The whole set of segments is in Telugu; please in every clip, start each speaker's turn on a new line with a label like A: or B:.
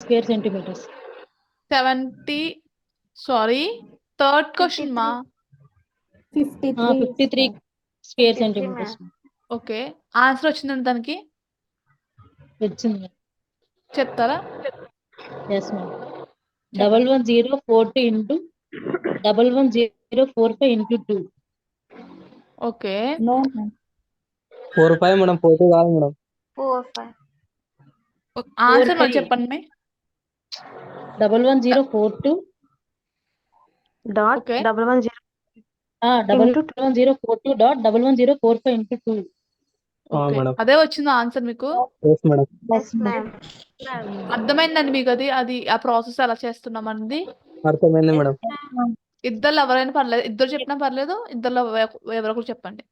A: square centimeters.
B: 70. Sorry. Third question, ma.
A: 53 square
C: 53,
A: centimeters.
B: Okay. Answer వచ్చిందండి దానికి?
A: వచ్చింది.
B: చెప్తారా?
A: Yes ma'am. 11040 into 11045 into 2.
B: Okay.
D: No, ma'am.
E: 4 5 madam 4 కాదు మేడం
C: 4 5.
B: ఆన్సర్ మరి చెప్పండి.
A: 11042
C: Dot
B: Okay.
C: 110
A: 11042.11045 into 2.
B: Okay.
E: Madam
B: అదే వచ్చిందా ఆన్సర్ మీకు?
E: Yes madam
C: Yes, ma'am.
B: అర్థమైందండి మీకు అది ఆ ప్రాసెస్ ఎలా చేస్తున్నామన్నది?
E: అర్థమైంది మేడం.
B: ఇద్దరు ఎవరైనా పర్లేదు, ఇద్దరు చెప్పినా పర్లేదు, ఇద్దరులో ఎవరో ఒకరు చెప్పండి.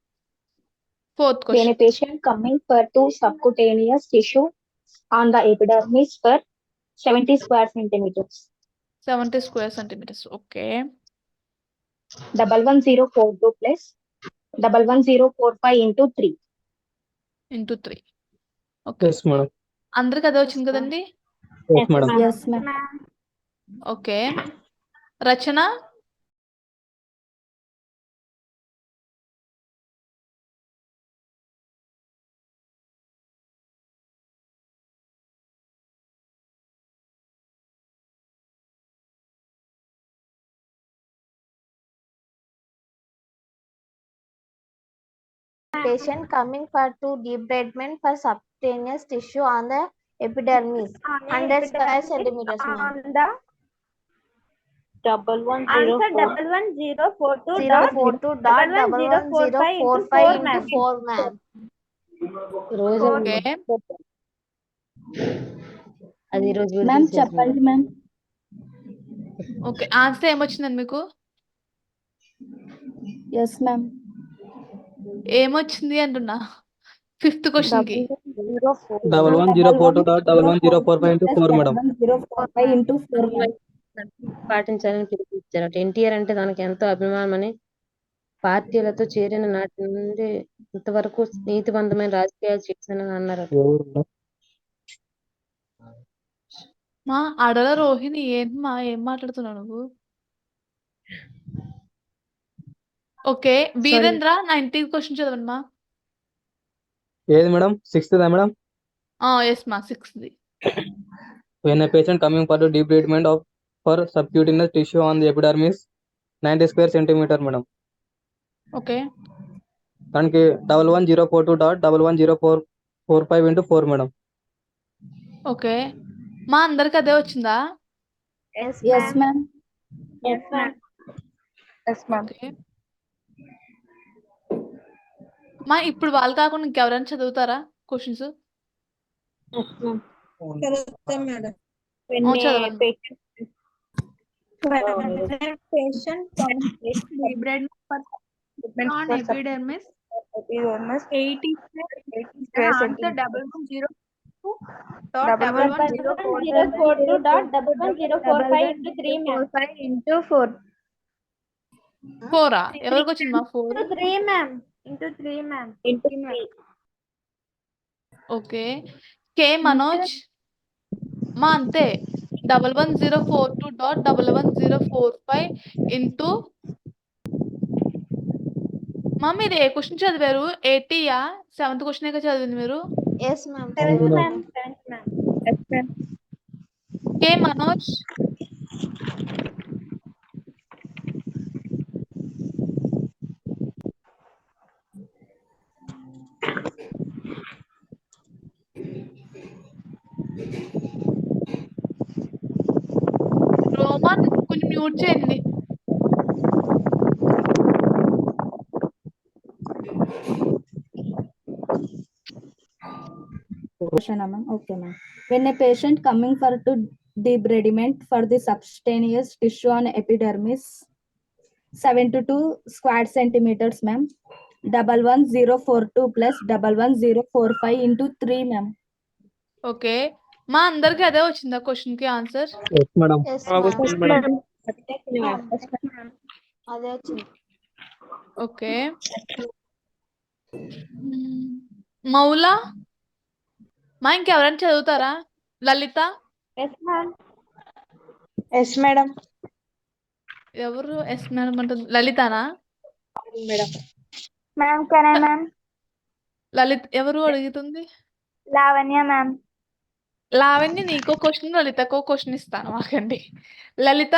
B: Fourth
F: When a
B: question.
F: patient coming for two subcutaneous tissue on the epidermis for 70 square centimeters.
B: 70 square centimeters. Okay.
F: 11042 plus 11045 into 3.
B: Into 3. Okay.
E: Yes madam.
B: అందరికి అదే వచ్చింది కదండి?
E: Yes madam.
D: Yes, ma'am.
B: Okay. Rachana.
C: Patient coming for two debridement for subcutaneous tissue on the epidermis, 100 square centimeters, ma'am.
F: On the 11042
C: 042.11045 into 4, ma'am.
A: రోజు
B: ఓకే.
A: అది రోజు
D: Ma'am, చెప్పండి ma'am.
B: ఓకే. ఆన్సర్ ఏమొచ్చిందండి మీకు?
D: Yes, ma'am.
B: ఏమొచ్చింది అంటున్నా? ఫిఫ్త్ క్వశ్చన్ కి
E: 11042.11045 into 4 మేడం.
D: 11045 into 4, ma'am.
A: పాటించాలని పిలుపునిచ్చారు. ఎన్టీఆర్ అంటే తనకు ఎంతో అభిమానమని పార్టీలతో చేరిన నాటి నుండి ఇంతవరకు నీతివంతమైన రాజకీయాలు చేశానని అన్నారు.
E: ఎవరు?
B: మా అడల రోహిణి ఏంటమ్మా ఏం మాట్లాడుతున్నావు నువ్వు? ఓకే. వీరేంద్ర 19th క్వశ్చన్ చదవండి మా.
E: ఏది మేడం 6th మేడం.
B: ఎస్ మా 6th.
E: When a patient coming for the debridement of for subcutaneous tissue on the epidermis 90 square centimeter madam.
B: Okay.
E: దానికి 11042.11045 into 4 మేడం.
B: ఓకే. మా అందరికి అదే వచ్చిందా?
D: Yes, ma'am.
F: Yes, ma'am.
B: Okay. మా ఇప్పుడు వాళ్ళు కాకుండా ఇంకెవరైనా చదువుతారా క్వశ్చన్స్?
F: When a
B: చదవండి.
F: patient debridement for on epidermis 80 square centimeters. 11042.11045 into 3, ma'am. Into 4.
B: 4 ఎవరికి వచ్చింది మా 4?
F: Into 3, ma'am. Into 3.
B: ఓకే. కే మనోజ్ మా అంతే 11042.11045 into మా మీరు ఏ క్వశ్చన్ చదివారు? 80యా? 7th క్వశ్చన్ చదివింది మీరు?
C: Yes, ma'am.
E: అవును
F: Yes,
E: madam.
F: ma'am. Yes, ma'am.
B: కే మనోజ్. రోమన్ కొంచెం మ్యూట్ చేయండి.
D: Question, ma'am. Okay, ma'am. When a patient coming for to debridement for the subcutaneous tissue on epidermis 72 square centimeters, ma'am. 11042 plus 11045 into 3, ma'am.
B: Okay. మా అందరికి అదే వచ్చిందా క్వశ్చన్ కి answer?
E: Yes madam.
C: Yes,
F: Yes,
C: ma'am.
F: ma'am.
C: అదే వచ్చింది.
B: ఓకే. మౌలా మా ఇంకెవరైనా చదువుతారా? Lalitha
C: Yes, ma'am.
G: Yes madam.
B: ఎవరు ఎస్ మేడం అంటుంది? లలితనా?
G: Madam.
C: Ma'am, can I, ma'am?
B: Lalith ఎవరు అడుగుతుంది?
C: Lavanya, ma'am.
B: లావణ్య నీకో క్వశ్చన్, లలితకో క్వశ్చన్ ఇస్తాను ఆగండి. లలిత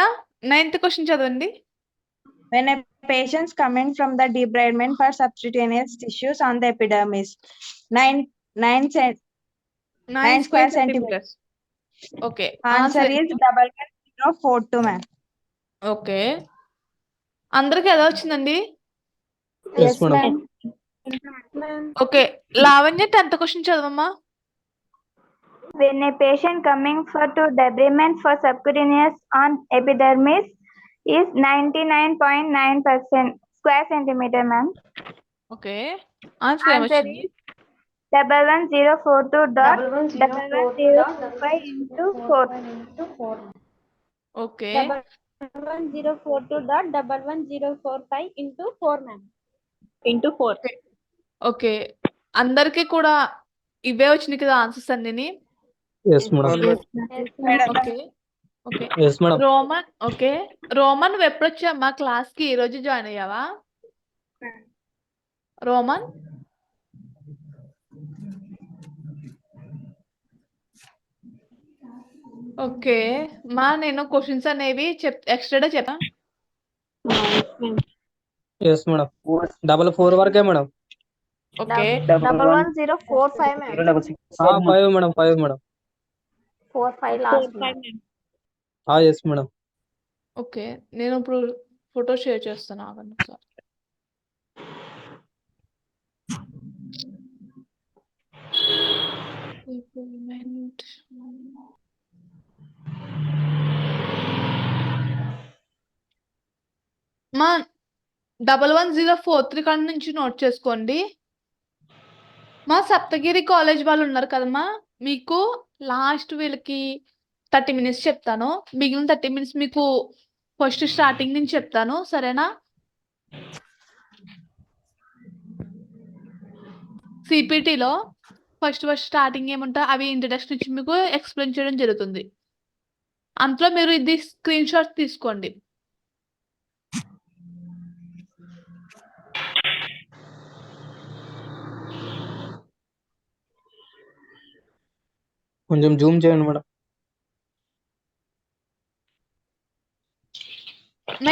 B: 9th క్వశ్చన్ చదవండి.
G: When a patient's coming from the debridement for subcutaneous tissues on the epidermis, 9 square centimeters.
B: Okay.
G: Answer is 11042, ma'am.
B: Okay. అందరికి ఎలా వచ్చిందండి?
E: Yes, madam.
B: Okay. Lavanya 10th question చదవమ్మా.
C: When a patient coming for to debridement for subcutaneous on epidermis is 99.9% square centimeter, ma'am.
B: Okay. Answer
C: Answer
B: ఏమొచ్చింది?
C: is 11042.1105 into 4.
B: Okay.
C: 11042.11045 into 4, ma'am.
F: Into 4.
B: Okay. అందరికి కూడా ఇవే వచ్చినాయి కదా ఆన్సర్స్ అన్ని?
E: Yes, madam.
B: Okay. Okay.
E: Yes, madam.
B: Roman okay. Roman నువ్వు ఎప్పుడు వచ్చామ్మా క్లాస్ కి? ఈ రోజు జాయిన్ అయ్యావా? Roman okay. మా నేను క్వశ్చన్స్ అనేవి ఎక్స్ట్రా చెప్పా.
E: Yes, madam. 44 వరకే madam.
B: Okay.
C: 11045, ma'am.
E: 5 madam, 5 madam.
C: 45 last, ma'am.
E: Yes, madam.
B: Okay. నేను ఇప్పుడు ఫోటో షేర్ చేస్తాను ఆగండి ఒకసారి. మా 11043 కాడ నుంచి నోట్ చేసుకోండి. మా సప్తగిరి కాలేజ్ వాళ్ళు ఉన్నారు కదమ్మా, మీకు లాస్ట్ వీళ్ళకి 30 minutes చెప్తాను. మిగిలిన 30 minutes మీకు ఫస్ట్ స్టార్టింగ్ నుంచి చెప్తాను, సరేనా? సిపిటిలో ఫస్ట్ స్టార్టింగ్ ఏముంటా అవి ఇంట్రడక్షన్ ఇచ్చి మీకు ఎక్స్ప్లెయిన్ చేయడం జరుగుతుంది. అందులో మీరు ఇది స్క్రీన్ షాట్ తీసుకోండి.
E: కొంచెం జూమ్ చేయండి మేడం.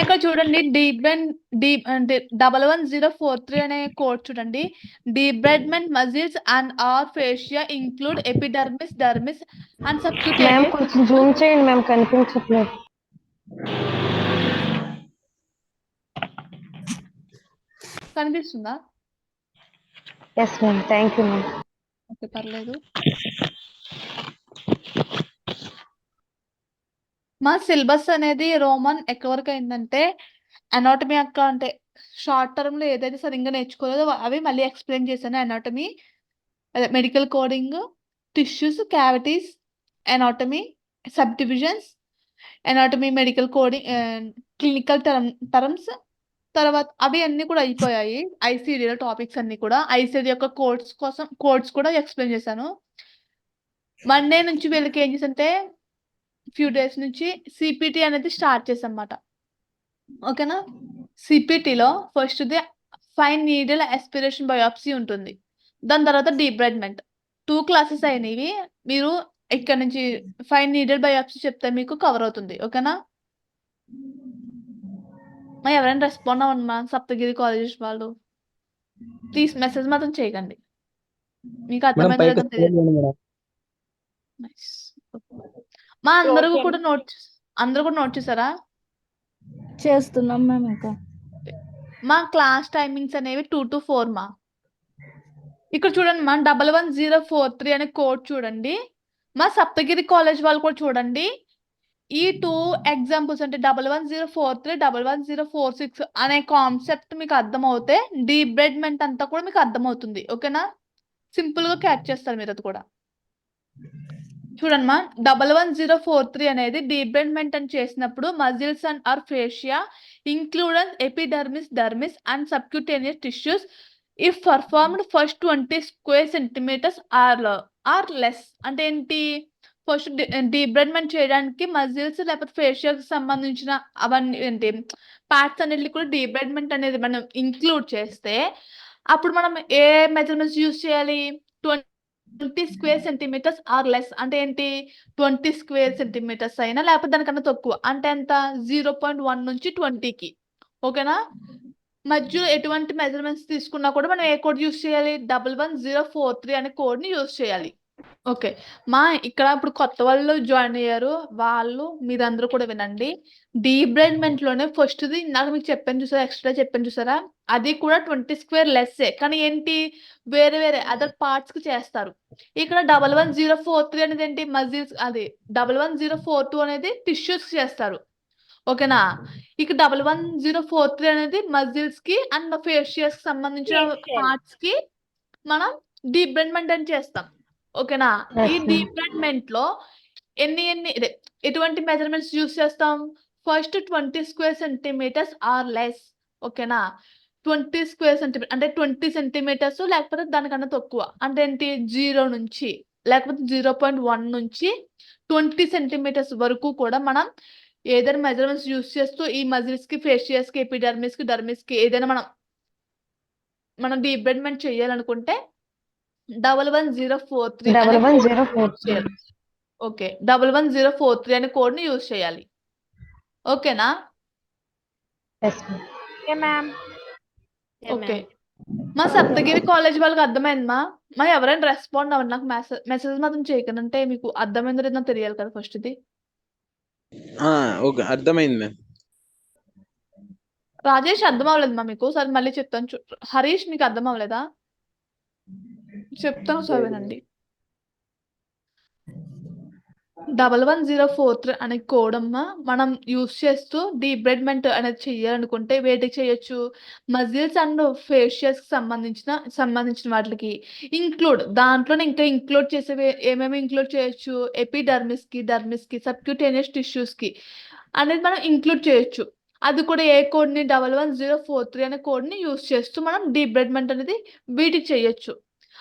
B: ఇక్కడ చూడండి, డీప్ అంటే 11043 అనే కోడ్ చూడండి. Debridement muscles and or fascia include epidermis, dermis and subcutaneous.
A: కొంచెం జూమ్ చేయండి మ్యామ్, కనిపించట్లేదు.
B: కనిపిస్తుందా?
A: Yes ma'am, thank you ma'am.
B: Okay, పర్లేదు. మా సిలబస్ అనేది రోమన్ ఎక్కడి వరకు అయిందంటే అనాటమీ అక్క అంటే షార్ట్ టర్మ్ లో ఏదైతే సరిగ్గా నేర్చుకోలేదో అవి మళ్ళీ ఎక్స్ప్లెయిన్ చేశాను. అనాటమీ, అదే medical coding, tissues, cavities, anatomy, sub divisions, anatomy, medical coding, clinical terms, తర్వాత అవి అన్ని కూడా అయిపోయాయి. ఐసిడిలో టాపిక్స్ అన్ని కూడా ఐసిడి యొక్క కోడ్స్ కూడా ఎక్స్ప్లెయిన్ చేశాను. మండే నుంచి వీళ్ళకి ఏం చేసంటే ఫ్యూ డేస్ నుంచి సిపిటి అనేది స్టార్ట్ చేసామన్నమాట. ఓకేనా? సిపిటిలో ఫస్ట్ది ఫైన్ నీడిల్ ఆస్పిరేషన్ బయోప్సీ ఉంటుంది. దాని తర్వాత డీబ్రైడ్మెంట్. 2 classes అయినవి. మీరు ఇక్కడ నుంచి ఫైన్ నీడిల్ బయోప్సీ చెప్తే మీకు కవర్ అవుతుంది. ఓకేనా? ఎవరైనా రెస్పాండ్ అవ్వండి మా సప్తగిరి కాలేజ్ వాళ్ళు. ప్లీజ్ మెసేజ్ మాత్రం చేయకండి. మీకు
E: మేడం
B: అర్థమైందో
E: పైకి
B: లేదో తెలియదు.
E: scroll చేయండి మేడం.
B: Nice. మా అందరూ కూడా నోట్ చేశారా?
D: చేస్తున్నాం మ్యామ్. ఇంకా
B: మా క్లాస్ టైమింగ్స్ అనేవి 2 to 4 మా. ఇక్కడ చూడండి మా 11043 అనే కోడ్ చూడండి. మా సప్తగిరి కాలేజ్ వాళ్ళు కూడా చూడండి. ఈ 2 ఎగ్జాంపుల్స్ అంటే 11043, 11046 అనే కాన్సెప్ట్ మీకు అర్థమవుతే డీబ్రైడ్మెంట్ అంతా కూడా మీకు అర్థమవుతుంది. ఓకేనా? సింపుల్ గా క్యాచ్ చేస్తారు మీరు అది కూడా. చూడండి మా 11043 అనేది డీబ్రైడ్మెంట్ అని చేసినప్పుడు muscles and or fascia includes epidermis, dermis and subcutaneous tissues if performed first 20 square centimeters or less. అంటే ఏంటి? ఫస్ట్ డీబ్రైడ్మెంట్ చేయడానికి మజిల్స్ లేకపోతే ఫేషియల్ సంబంధించిన అవన్నీ ఏంటి పార్ట్స్ అన్నిటిని కూడా డీబ్రైడ్మెంట్ అనేది మనం ఇంక్లూడ్ చేస్తే అప్పుడు మనం ఏ మెజర్మెంట్స్ యూజ్ చేయాలి? 20 స్క్వేర్ సెంటీమీటర్స్ ఆర్ లెస్. అంటే ఏంటి? 20 స్క్వేర్ సెంటీమీటర్స్ అయినా లేకపోతే దానికన్నా తక్కువ. అంటే ఎంత? 0.1 నుంచి 20కి. ఓకేనా? మధ్యలో ఎటువంటి మెజర్మెంట్స్ తీసుకున్నా కూడా మనం ఏ కోడ్ యూజ్ చేయాలి? 11043 అనే కోడ్ని యూజ్ చేయాలి. ఓకే. ఇక్కడ ఇప్పుడు కొత్త వాళ్ళు జాయిన్ అయ్యారు. మీరందరూ కూడా వినండి. డీబ్రైడ్మెంట్‌లోనే ఫస్ట్‌ది ఇందాక మీకు చెప్పాను చూసారా? ఎక్స్‌ట్రా చెప్పాను చూసారా? అది కూడా 20 స్క్వేర్ లెస్సే. కానీ ఏంటి? వేరే వేరే అదర్ పార్ట్స్‌కి చేస్తారు. ఇక్కడ 11043 అనేది ఏంటి? మజిల్స్ అది 11042 అనేది టిష్యూస్‌కి చేస్తారు. ఓకేనా? ఇక 11043 అనేది మజిల్స్‌కి అండ్ ఫేషియల్స్‌కి సంబంధించిన పార్ట్స్‌కి మనం డీబ్రైడ్మెంట్ అని చేస్తాం. ఓకేనా? ఈ డీబ్రైడ్మెంట్‌లో ఎటువంటి మెజర్మెంట్స్ యూజ్ చేస్తాం? First 20 square centimetres or less. ఓకేనా? 20 స్క్వేర్ సెంటీమీటర్ అంటే 20 సెంటీమీటర్స్ లేకపోతే దానికన్నా తక్కువ. అంటే ఏంటి? 0 నుంచి లేకపోతే 0.1 నుంచి 20 సెంటీమీటర్స్ వరకు కూడా మనం ఏదైనా మెజర్మెంట్స్ యూజ్ చేస్తూ ఈ మజిల్స్‌కి, ఫేషియల్స్‌కి, ఎపిడర్మిస్‌కి, డర్మిస్‌కి ఏదైనా మనం డీబ్రైడ్మెంట్ చేయాలనుకుంటే 11043 అనే కోడ్‌ని యూజ్ చేయాలి. ఓకే. 11043 అనే కోడ్‌ని యూజ్ చేయాలి. ఓకేనా? ఓకే. మా సప్తగిరి కాలేజ్ వాళ్ళకి అర్థమైందా? ఎవరైనా రెస్పాండ్ అవ్వండి. నాకు మెసేజ్ మాత్రం చేయకండి. అంటే మీకు అర్థమైందో లేదో నాకు తెలియాలి కదా ఫస్ట్‌ది.
H: ఓకే. అర్థమైంది మ్యామ్.
B: రాజేష్ అర్థం అవ్వలేదు మీకు. సరే మళ్ళీ చెప్తాను. హరీష్ మీకు అర్థం అవ్వలేదా? చెప్తాను ఒకసారి వినండి. 11043 అనే కోడ్ మనం యూజ్ చేస్తూ డీబ్రైడ్మెంట్ అనేది చేయాలనుకుంటే వేటికి చేయొచ్చు? మజిల్స్ అండ్ ఫేషియల్స్‌కి సంబంధించిన వాటికి దాంట్లోనే ఇంకా ఇంక్లూడ్ చేసేవి ఏమేమి ఇంక్లూడ్ చేయొచ్చు? ఎపిడర్మిస్‌కి, డర్మిస్‌కి, సబ్క్యూటేనియస్ టిష్యూస్‌కి అనేది మనం ఇంక్లూడ్ చేయొచ్చు. అది కూడా ఏ కోడ్‌ని 11043 అనే కోడ్‌ని యూజ్ చేస్తూ మనం డీబ్రైడ్మెంట్ అనేది వీటికి చేయొచ్చు.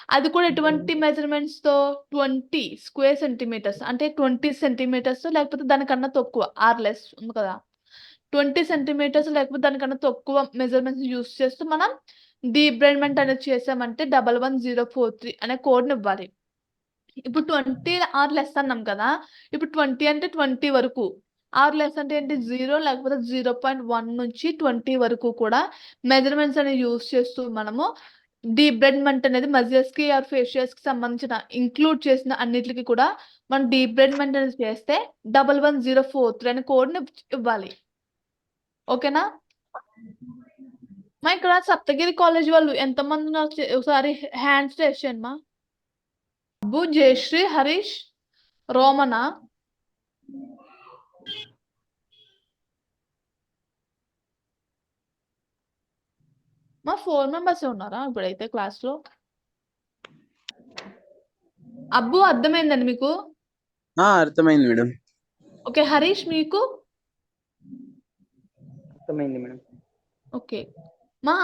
B: అది కూడా ఎటువంటి మెజర్మెంట్స్‌తో? 20 స్క్వేర్ సెంటీమీటర్స్ అంటే 20 సెంటీమీటర్స్ లేకపోతే దానికన్నా తక్కువ ఆర్ లెస్ ఉంది కదా! 20 సెంటీమీటర్స్ లేకపోతే దానికన్నా తక్కువ మెజర్మెంట్స్ యూజ్ చేస్తూ మనం డీబ్రైడ్మెంట్ అనేది చేసామంటే 11043 అనే కోడ్‌ని ఇవ్వాలి. ఇప్పుడు 20 ఆర్ లెస్ అన్నాం కదా! ఇప్పుడు 20 అంటే 20 వరకు. ఆర్ లెస్ అంటే ఏంటి? 0 లేకపోతే 0.1 నుంచి 20 వరకు కూడా మెజర్మెంట్స్ అనేవి యూజ్ చేస్తూ మనము డీబ్రైడ్మెంట్ అనేది మజిల్స్‌కి ఆర్ ఫేషియల్స్‌కి సంబంధించిన ఇంక్లూడ్ చేసిన అన్నిట్లికి కూడా మనం డీబ్రైడ్మెంట్ అనేది చేస్తే 11043 అనే కోడ్‌ని ఇవ్వాలి. ఓకేనా? ఇక్కడ సప్తగిరి కాలేజ్ వాళ్ళు ఎంతమంది ఉన్నారు? ఒకసారి హ్యాండ్స్ రైజ్ చేయండి. అబ్బు, జయశ్రీ, హరీష్, రోమనా? మా 4 మెంబర్స్ ఉన్నారా ఇప్పుడైతే క్లాస్‌లో? అబ్బు అర్థమైందండి మీకు?
H: అర్థమైంది మేడం.
B: ఓకే. హరీష్ మీకు?
E: అర్థమైంది మేడం.
B: ఓకే.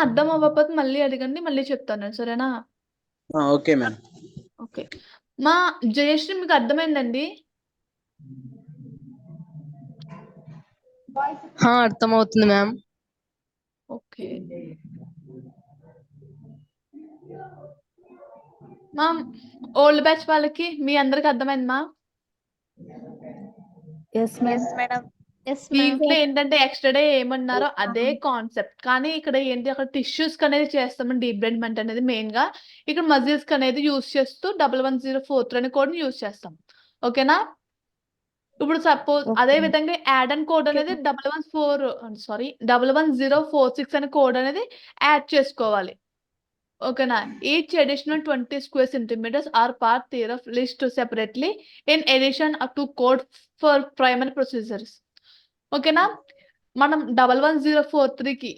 B: అర్థం అవ్వకపోతే మళ్ళీ అడగండి. మళ్ళీ చెప్తాను నేను. సరేనా?
H: Okay ma'am.
B: ఓకే. జయశ్రీ మీకు అర్థమైందండి?
A: అర్థమవుతుంది మ్యామ్.
B: ఓకే. ఓల్డ్ బ్యాచ్ వాళ్ళకి మీ అందరికి అర్థమైందా?
D: Yes, ma'am.
B: దీంట్లో ఏంటంటే ఎక్స్ట్రా డే ఏమన్నారో అదే కాన్సెప్ట్. కానీ ఇక్కడ ఏంటి అక్కడ టిష్యూస్ అనేది చేస్తాం డీబ్రైడ్మెంట్ అనేది మెయిన్‌గా. ఇక్కడ మజిల్స్ అనేది యూజ్ చేస్తూ 11043 అనే కోడ్‌ని యూజ్ చేస్తాం. ఓకేనా? ఇప్పుడు సపోజ్ అదే విధంగా యాడ్ అండ్ కోడ్ అనేది 11046 అనే కోడ్ అనేది యాడ్ చేసుకోవాలి. ఓకేనా? Each additional 20 square centimetres or part thereof list separately in addition to code for primary procedures. ఓకేనా? మనం 11043కి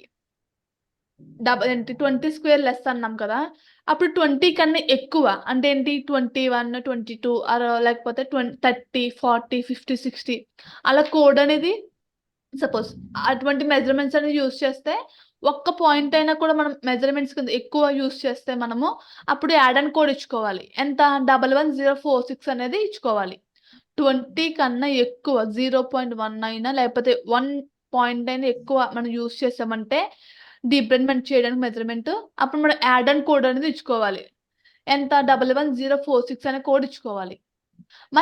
B: 20 స్క్వేర్ లెస్ అన్నాం కదా! అప్పుడు 20 కన్నా ఎక్కువ అంటే ఏంటి? 21, 22 లేకపోతే 30, 40, 50, 60 అలా కోడ్ అనేది సపోజ్ అటువంటి మెజర్మెంట్స్ అనేది యూజ్ చేస్తే ఒక్క పాయింట్ అయినా కూడా మనం మెజర్మెంట్స్ కింద ఎక్కువ యూజ్ చేస్తే మనము అప్పుడు యాడ్ అండ్ కోడ్ ఇచ్చుకోవాలి. ఎంత? 11046 అనేది ఇచ్చుకోవాలి. 20 కన్నా ఎక్కువ 0.1 అయినా లేకపోతే 1 పాయింట్ అయినా ఎక్కువ మనం యూజ్ చేసామంటే డీబ్రెడ్మెంట్ చేయడానికి మెజర్మెంట్ అప్పుడు మనం యాడ్ అండ్ కోడ్ అనేది ఇచ్చుకోవాలి. ఎంత 11046 అనే కోడ్ ఇచ్చుకోవాలి.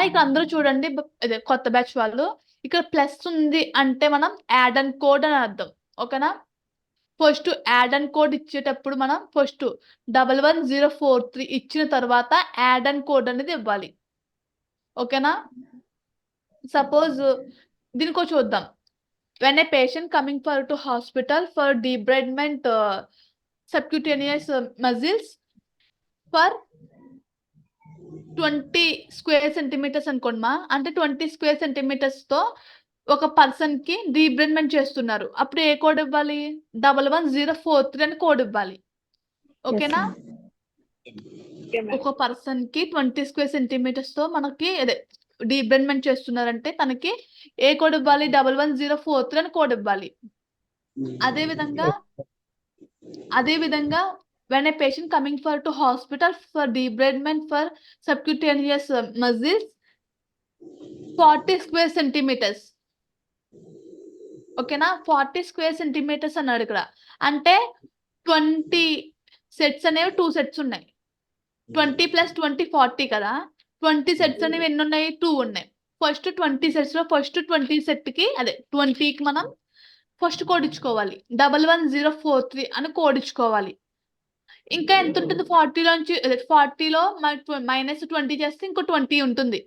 B: ఇక్కడ అందరూ చూడండి అదే కొత్త బ్యాచ్ వాళ్ళు ఇక్కడ ప్లస్ ఉంది అంటే మనం యాడ్ అండ్ కోడ్ అని అర్థం. ఓకేనా? ఫస్ట్ యాడ్ అండ్ కోడ్ ఇచ్చేటప్పుడు మనం ఫస్ట్ 11043 ఇచ్చిన తర్వాత యాడ్ అండ్ కోడ్ అనేది ఇవ్వాలి. ఓకేనా? సపోజ్ దీనికో చూద్దాం. When a patient coming to hospital for debridement subcutaneous muscles for 20 square centimeters అనుకోండి అంటే 20 square centimeters తో ఒక పర్సన్ కి డీబ్రెడ్మెంట్ చేస్తున్నారు. అప్పుడు ఏ కోడ్ ఇవ్వాలి? 11043 అని కోడ్ ఇవ్వాలి. ఓకేనా? ఒక పర్సన్ కి 20 స్క్వేర్ సెంటీమీటర్స్ తో మనకి అదే డీబ్రెడ్మెంట్ చేస్తున్నారంటే తనకి ఏ కోడ్ ఇవ్వాలి? 11043 అని కోడ్ ఇవ్వాలి. అదే విధంగా when a patient coming to hospital for debridement for subcutaneous muscles 40 square centimeters. ఓకేనా? 40 స్క్వేర్ సెంటీమీటర్స్ అన్నాడు ఇక్కడ. అంటే 20 సెట్స్ అనేవి 2 సెట్స్ ఉన్నాయి. 20 + 20 40 కదా. 20 సెట్స్ అనేవి ఎన్ని ఉన్నాయి? 2 ఉన్నాయి. ఫస్ట్ 20 సెట్స్ లో ఫస్ట్ 20 సెట్ కి అదే 20కి మనం ఫస్ట్ కోడ్ ఇచ్చుకోవాలి. 11043 అని కోడ్ ఇచ్చుకోవాలి. ఇంకా ఎంత ఉంటుంది? 40లోంచి 40లో -20 చేస్తే ఇంకో 20 ఉంటుంది.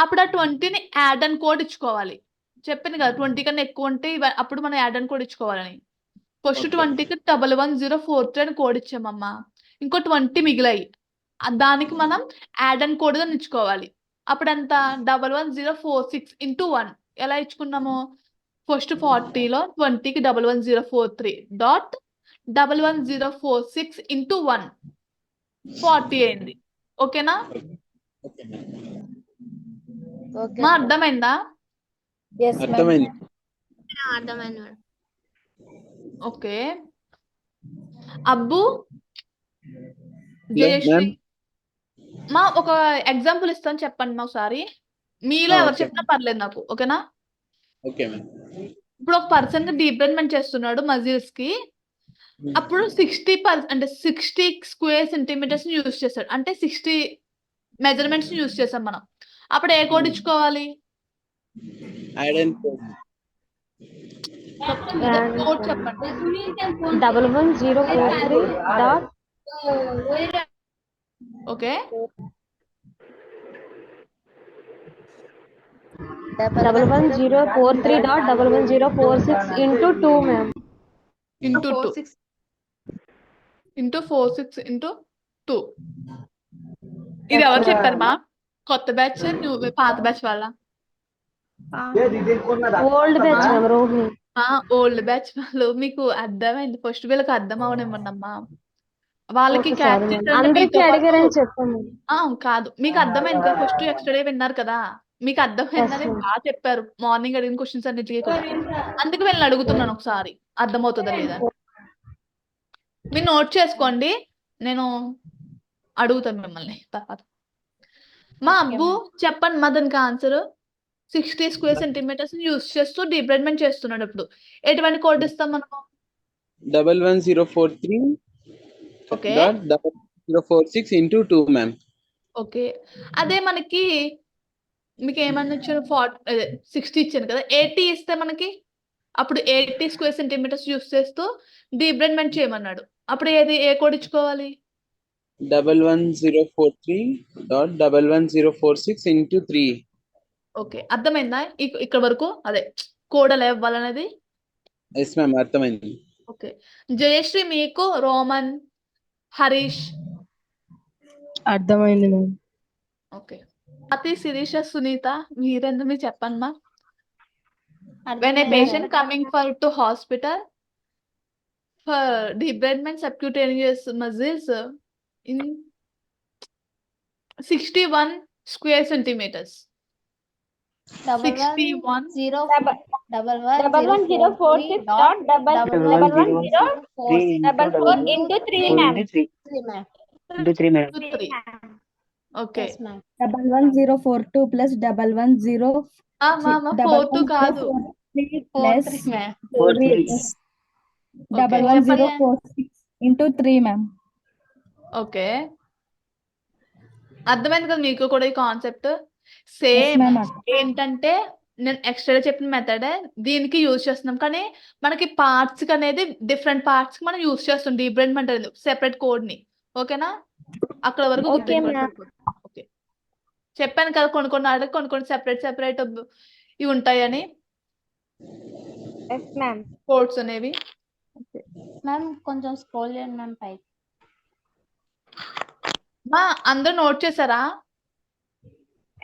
B: అప్పుడు ఆ 20ని యాడ్ అండ్ కోడ్ ఇచ్చుకోవాలి. చెప్పింది కదా 20 కన్నా ఎక్కువ ఉంటే అప్పుడు మనం యాడ్ అండ్ కోడ్ ఇచ్చుకోవాలని. ఫస్ట్ 20కి 11043 అని కోడ్ ఇచ్చామమ్మా. ఇంకో 20 మిగిలాయి. దానికి మనం యాడ్ అండ్ కోడ్ గా ఇచ్చుకోవాలి. అప్పుడు ఎంత? 11046 × 1 ఎలా ఇచ్చుకున్నాము? ఫస్ట్ 40లో 20కి 11043 డాట్ 11046 × 1 40 అయింది. ఓకేనా? అర్థమైందా?
H: అర్థమైంది.
B: ఓకే. అబ్బు, జయశ్రీ ఒక ఎగ్జాంపుల్ ఇస్తాను చెప్పండి ఒకసారి. మీలో ఎవరు చెప్పినా పర్లేదు నాకు. ఓకేనా?
H: Okay ma'am.
B: ఇప్పుడు ఒక పర్సన్ కి డీబ్రెడ్మెంట్ చేస్తున్నాడు మజిల్స్ కి. అప్పుడు 60 స్క్వేర్ సెంటీమీటర్స్ యూజ్ చేస్తాడు. అంటే 60 మెజర్మెంట్స్ యూజ్ చేసాం మనం. అప్పుడు ఏ కోడ్ ఇచ్చుకోవాలి?
H: Add and code.
B: కోడ్ చెప్పండి.
A: 11043 dot
B: okay
A: 11043 dot 11046 × 2 ma'am.
B: Into 46 × 2. ఇది ఎవరు చెప్పారు మా? కొత్త బ్యాచ్ పాత బ్యాచ్ వాళ్ళ?
A: Old batch ma'am, Rohini.
B: Old batch వాళ్ళు. మీకు అర్థమైంది. ఫస్ట్ వీళ్ళకి అర్థం అవనివ్వండమ్మా. వాళ్ళకి
A: అందరికీ అడిగారని చెప్పండి.
B: కాదు, మీకు అర్థమైంది కదా. ఫస్ట్ ఎక్స్ట్రా విన్నారు కదా, మీకు అర్థమైందని బాగా చెప్పారు. మార్నింగ్ అడిగిన క్వశ్చన్స్ అన్నిటికీ కూడా. అందుకు వీళ్ళని అడుగుతున్నాను ఒకసారి అర్థమవుతుందా లేదా. మీరు నోట్ చేసుకోండి, నేను అడుగుతాను మిమ్మల్ని తర్వాత. మా అబ్బు చెప్పండి మా దానికి ఆన్సర్. 60 స్క్వేర్ సెంటీమీటర్స్ యూజ్ చేస్తూ డీబ్రెడ్మెంట్ చేస్తున్నాడు. ఇప్పుడు ఎటువంటి కోడ్ ఇస్తాం మనము?
H: 11043
B: ఓకే
H: 11046 × 2 మ్యామ్.
B: ఓకే. అదే మనకి మీకు ఏమన్నా ఇచ్చారు? 60 ఇచ్చాను కదా. 80 ఇస్తే మనకి అప్పుడు 80 స్క్వేర్ సెంటీమీటర్స్ యూజ్ చేస్తూ డీబ్రెడ్మెంట్ చేయమన్నాడు. అప్పుడు ఏ కోడ్ ఇచ్చుకోవాలి?
H: 11043 డాట్ 11046 × 3.
B: ఓకే, అర్థమైందా ఇక్కడ వరకు? అదే కోడ్ ఎలా ఇవ్వాలనేది.
H: ఎస్ మ్యామ్, అర్థమైంది.
B: ఓకే. జయశ్రీ మీకు, రోమన్, హరీష్
I: అర్థమైంది మ్యామ్.
B: ఓకే. అతి శిరీష, సునీత మీరెందు మీరు చెప్పండి మా. When a patient coming to hospital for debridement subcutaneous muscles in 61 square centimeters. 61
C: 11046 dot 11044 × 3 ma'am.
F: 3 ma'am.
B: 3. Okay.
C: Yes, ma'am.
D: 11042 plus 110
B: మా 4-2 కాదు.
D: 11043
B: 4-3
D: plus
B: ma'am.
H: 4-3.
B: Okay.
D: 11046 into 3 ma'am.
B: Okay. అర్థమైంది కదా మీకు కూడా ఈ కాన్సెప్ట్?
D: Yes
B: same
D: ma'am.
B: ఏంటంటే నేను ఎక్స్ట్రా చెప్పిన మెథడే దీనికి యూజ్ చేస్తున్నాం. కానీ మనకి పార్ట్స్‌కి అనేది డిఫరెంట్ పార్ట్స్‌కి మనం యూజ్ చేస్తాం డీబ్రైడ్మెంట్ అనేది సెపరేట్ కోడ్‌ని. ఓకేనా? అక్కడ వరకు
C: Okay,
B: గుర్తుంచుకోండి
C: ma'am.
B: సరిపోతుంది. ఓకే. చెప్పాను కదా కొన్ని ఆటకి కొన్ని సెపరేట్ ఇవి ఉంటాయని
C: Yes, ma'am.
B: కోడ్స్ అనేవి. ఓకే.
C: Ma'am, కొంచెం స్క్రోల్ చేయండి మ్యామ్ పైకి.
B: అందరూ నోట్ చేశారా?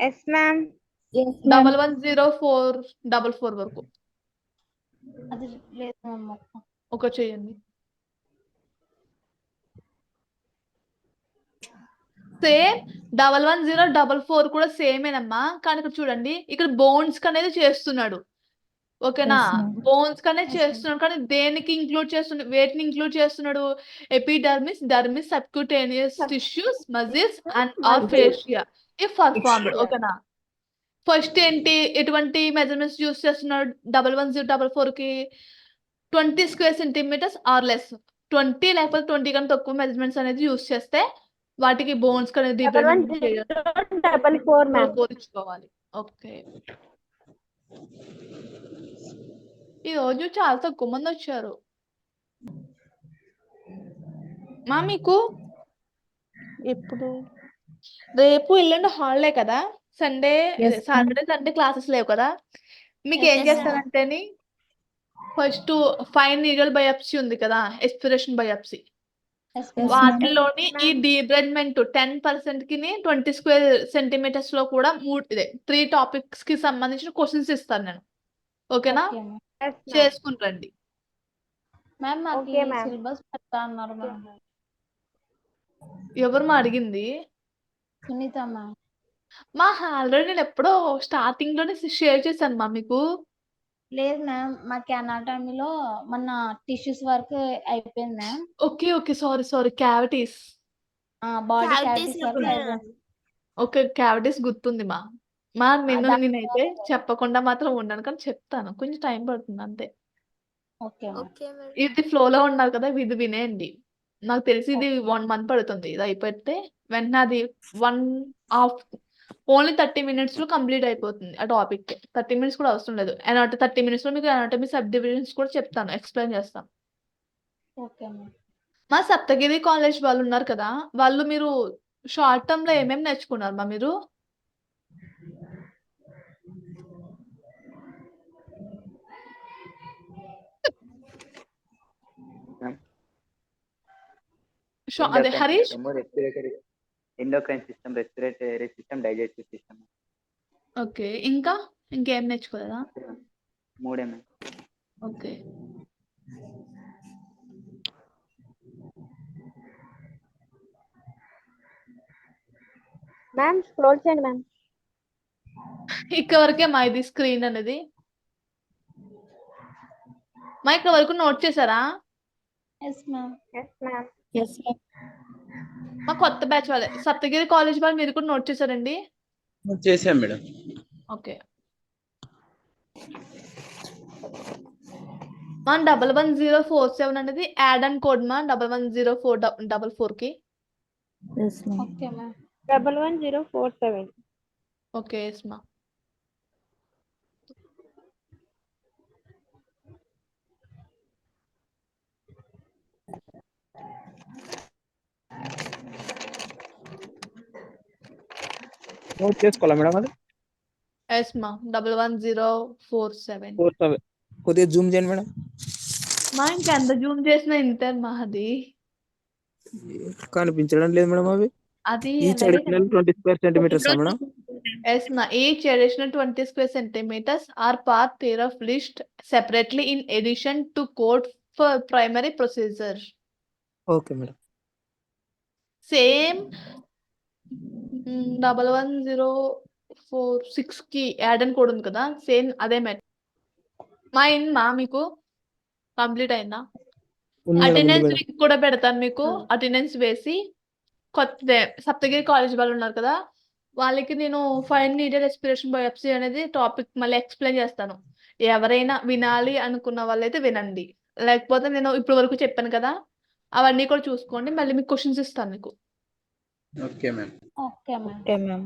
C: Yes, ma'am.
D: Yes ma'am.
B: 1104444 వరకు.
C: అది లేదు మ్యామ్.
B: ఒక చేయండి. సేమ్ 11044 కూడా సేమేనమ్మా. కానీ ఇక్కడ చూడండి ఇక్కడ బోన్స్ అనేది చేస్తున్నాడు. ఓకేనా?
D: Yes, ma'am.
B: బోన్స్ అనేది
C: Yes,
B: చేస్తున్నాడు. కానీ దేనికి ఇంక్లూడ్ చేస్తున్నాడు? వేటిని ఇంక్లూడ్ చేస్తున్నాడు? Epidermis, dermis, subcutaneous tissues, muscles and or fascia if performed. ఓకేనా? ఫస్ట్ ఏంటి ఎటువంటి మెజర్మెంట్స్ యూస్ చేస్తున్నాడు 11044కి? 20 స్క్వేర్ సెంటీమీటర్స్ ఆర్ లెస్. 20 లేకపోతే 20 కన్నా తక్కువ మెజర్మెంట్స్ అనేది యూస్ చేస్తే వాటికి బోన్స్ అనేది డీబ్రైడ్మెంట్ చేయాలి.
C: 11044 మ్యామ్.
B: ఇచ్చుకోవాలి. ఓకే. ఈ రోజు చాలా తక్కువ మంది వచ్చారు. మీకు ఎప్పుడు రేపు ఎల్లుండి హాలిడే కదా? Sunday
D: Yes, ma'am.
B: Saturday Sunday classes లేవు కదా? మీకు ఏం
C: Yes,
B: చేస్తారంటేని ఫస్ట్ ఫైన్ నీడల్ బయాప్సీ ఉంది కదా, ఎస్పిరేషన్ బయాప్సీ.
C: Yes,
D: Yes, ma'am.
B: వాటిలోని ఈ డీబ్రైడ్మెంట్ 10%కి 20 స్క్వేర్ సెంటీమీటర్స్ లో కూడా 3 టాపిక్స్ కి సంబంధించిన క్వశ్చన్స్ ఇస్తాను నేను. ఓకేనా?
C: Okay, ma'am.
B: చేసుకుంటండి.
C: మ్యామ్ మాకు
G: Okay, ma'am.
C: సిలబస్ పెడతా అన్నారు మ్యామ్.
B: ఎవరు అడిగింది?
C: సునీత మ్యామ్.
B: ఆల్రెడీ నేను ఎప్పుడో స్టార్టింగ్ లోనే షేర్ చేశాను మీకు.
C: లేదు మ్యామ్ మాకు అనాటమీలో మొన్న టిష్యూస్ వరకు అయిపోయింది ma'am.
B: Okay sorry cavities.
C: Body cavities వరకు అయిపోయింది.
B: ఓకే క్యావిటీస్ గుర్తుంది నేనైతే చెప్పకుండా మాత్రం ఉండను కానీ చెప్తాను. కొంచెం టైం పడుతుంది అంతే.
C: ఓకే
B: ఇది ఫ్లోలో ఉన్నారు కదా ఇది వినేయండి. నాకు తెలిసి ఇది 1 మంత్ పడుతుంది. ఇది అయిపోతే వెంటనే అది ఓన్లీ 30 minutes లో కంప్లీట్ అయిపోతుంది ఆ టాపిక్. 30 minutes కూడా అవసరం లేదు. 30 minutes లో మీకు అనాటమీ సబ్ డివిజన్స్ కూడా చెప్తాను, ఎక్స్ప్లెయిన్ చేస్తాను.
C: Okay ma'am.
B: మా సప్తగిరి కాలేజ్ వాళ్ళు ఉన్నారు కదా, వాళ్ళు మీరు షార్ట్ టర్మ్ లో ఏమేమి నేర్చుకున్నారు మీరు? అదే Harish.
I: Endocrine system, respiratory system, digestive system.
B: Okay ఇంకేం నేర్చుకోలేదా?
I: 3 మ్యామ్.
B: ఓకే.
C: మ్యామ్ స్క్రోల్ చేయండి మ్యామ్.
B: ఇక్కడ వరకే ఇది స్క్రీన్ అనేది. ఇక్కడ వరకు నోట్ చేశారా?
C: Yes ma'am.
D: Yes ma'am.
B: కొత్త బ్యాచ్ వాళ్ళే సప్తగిరి కాలేజ్ వాళ్ళు మీరు కూడా నోట్ చేశారండి?
H: చేసాం మేడం.
B: ఓకే. 11047 అనేది యాడ్ అండ్ కోడ్ 11044కి.
D: Yes ma'am.
C: Okay ma'am.
G: 11047.
B: Okay ఎస్మా.
E: నోట్ చేసుకోవాలా మేడం అది?
B: ఎస్మా 11047.
E: కొద్దిగా జూమ్ చేయండి మేడం.
B: ఇంకెంత జూమ్ చేసినా ఇంతే అది
E: కనిపించడం లేదు మేడం. అవి
B: అది
E: each additional 20 square centimeters madam.
B: each additional 20 square centimeters are part thereof list separately in addition to code for primary procedure.
E: Okay madam.
B: Same 11046 కి యాడ్ అండ్ కోడ్ ఉంది కదా, సేమ్ అదే మీకు కంప్లీట్ అయిందా? అటెండెన్స్ లింక్ కూడా పెడతాను మీకు. అటెండెన్స్ వేసి కొత్తదే సప్తగిరి కాలేజ్ వాళ్ళు ఉన్నారు కదా, వాళ్ళకి నేను 5 నీడెడ్ రెస్పిరేషన్ బయోప్సీ అనేది టాపిక్ మళ్ళీ ఎక్స్ప్లెయిన్ చేస్తాను. ఎవరైనా వినాలి అనుకున్న వాళ్ళైతే వినండి, లేకపోతే నేను ఇప్పటి వరకు చెప్పాను కదా అవన్నీ కూడా చూసుకోండి, మళ్ళీ మీకు క్వశ్చన్స్ ఇస్తాను మీకు.
H: Okay, ma'am.
C: Okay, ma'am.
G: Okay, ma'am.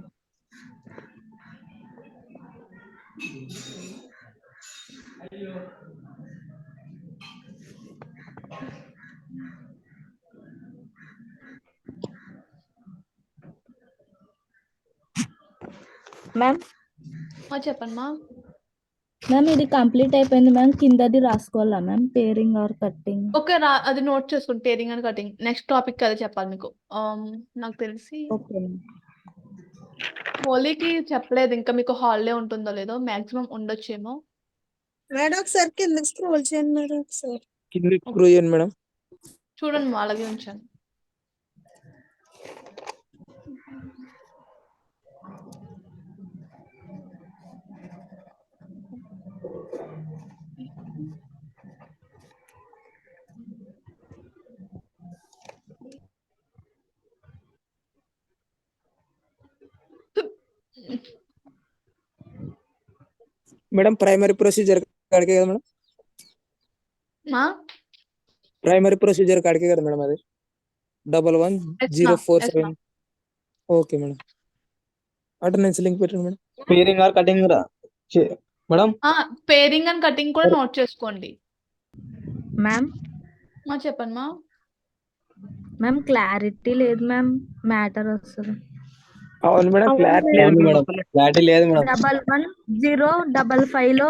D: Ma'am
B: చెప్పండి మా.
D: మ్యామ్ ఇది కంప్లీట్ అయిపోయింది మ్యామ్, కిందది రాసుకోవాలా ma'am, paring or cutting?
B: Okay అది నోట్ చేసుకోండి, paring and cutting. Next topic అదే చెప్పాలి మీకు. నాకు తెలిసి
D: ఓకే మ్యామ్.
B: హోలీకి చెప్పలేదు, ఇంకా మీకు హాలిడే ఉంటుందో లేదో, మాక్సిమం ఉండొచ్చేమో.
J: మేడం ఒకసారి కిందకి స్క్రోల్ చేయండి మేడం ఒకసారి.
E: కిందకి స్క్రోల్ చేయండి మేడం.
B: చూడండి మా, అలాగే ఉంచాను.
E: మేడం ప్రైమరీ ప్రొసీజర్ కాడికే కదా మేడం?
B: మా
E: ప్రైమరీ ప్రొసీజర్ కాడికే కదా మేడం అది? 111047. Okay madam. అటెండెన్స్ లింక్ పెట్టండి madam. Paring or cutting madam?
B: Paring and cutting కూడా నోట్ చేసుకోండి.
D: మ్యామ్
B: చెప్పండి మా.
D: మ్యామ్ క్లారిటీ లేదు మ్యామ్, మ్యాటర్ వస్తుంది.
E: అవును మేడం, క్లారిటీ లేదు మేడం, క్లారిటీ లేదు మేడం.
D: 111055 లో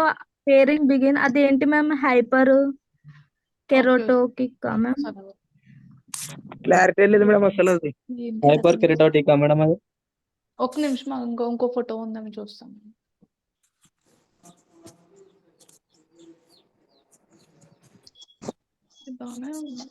D: పేరింగ్ బిగిన్, అదేంటి ma'am? Hyperkeratotic ma'am?
E: Clarity లేదు మేడం అసలు. అది హైపర్ కెరటోటికా మేడం అది?
B: ఒక నిమిషం ఇంకో ఫోటో ఉందని చూస్తాను. బాగానే ఉంది.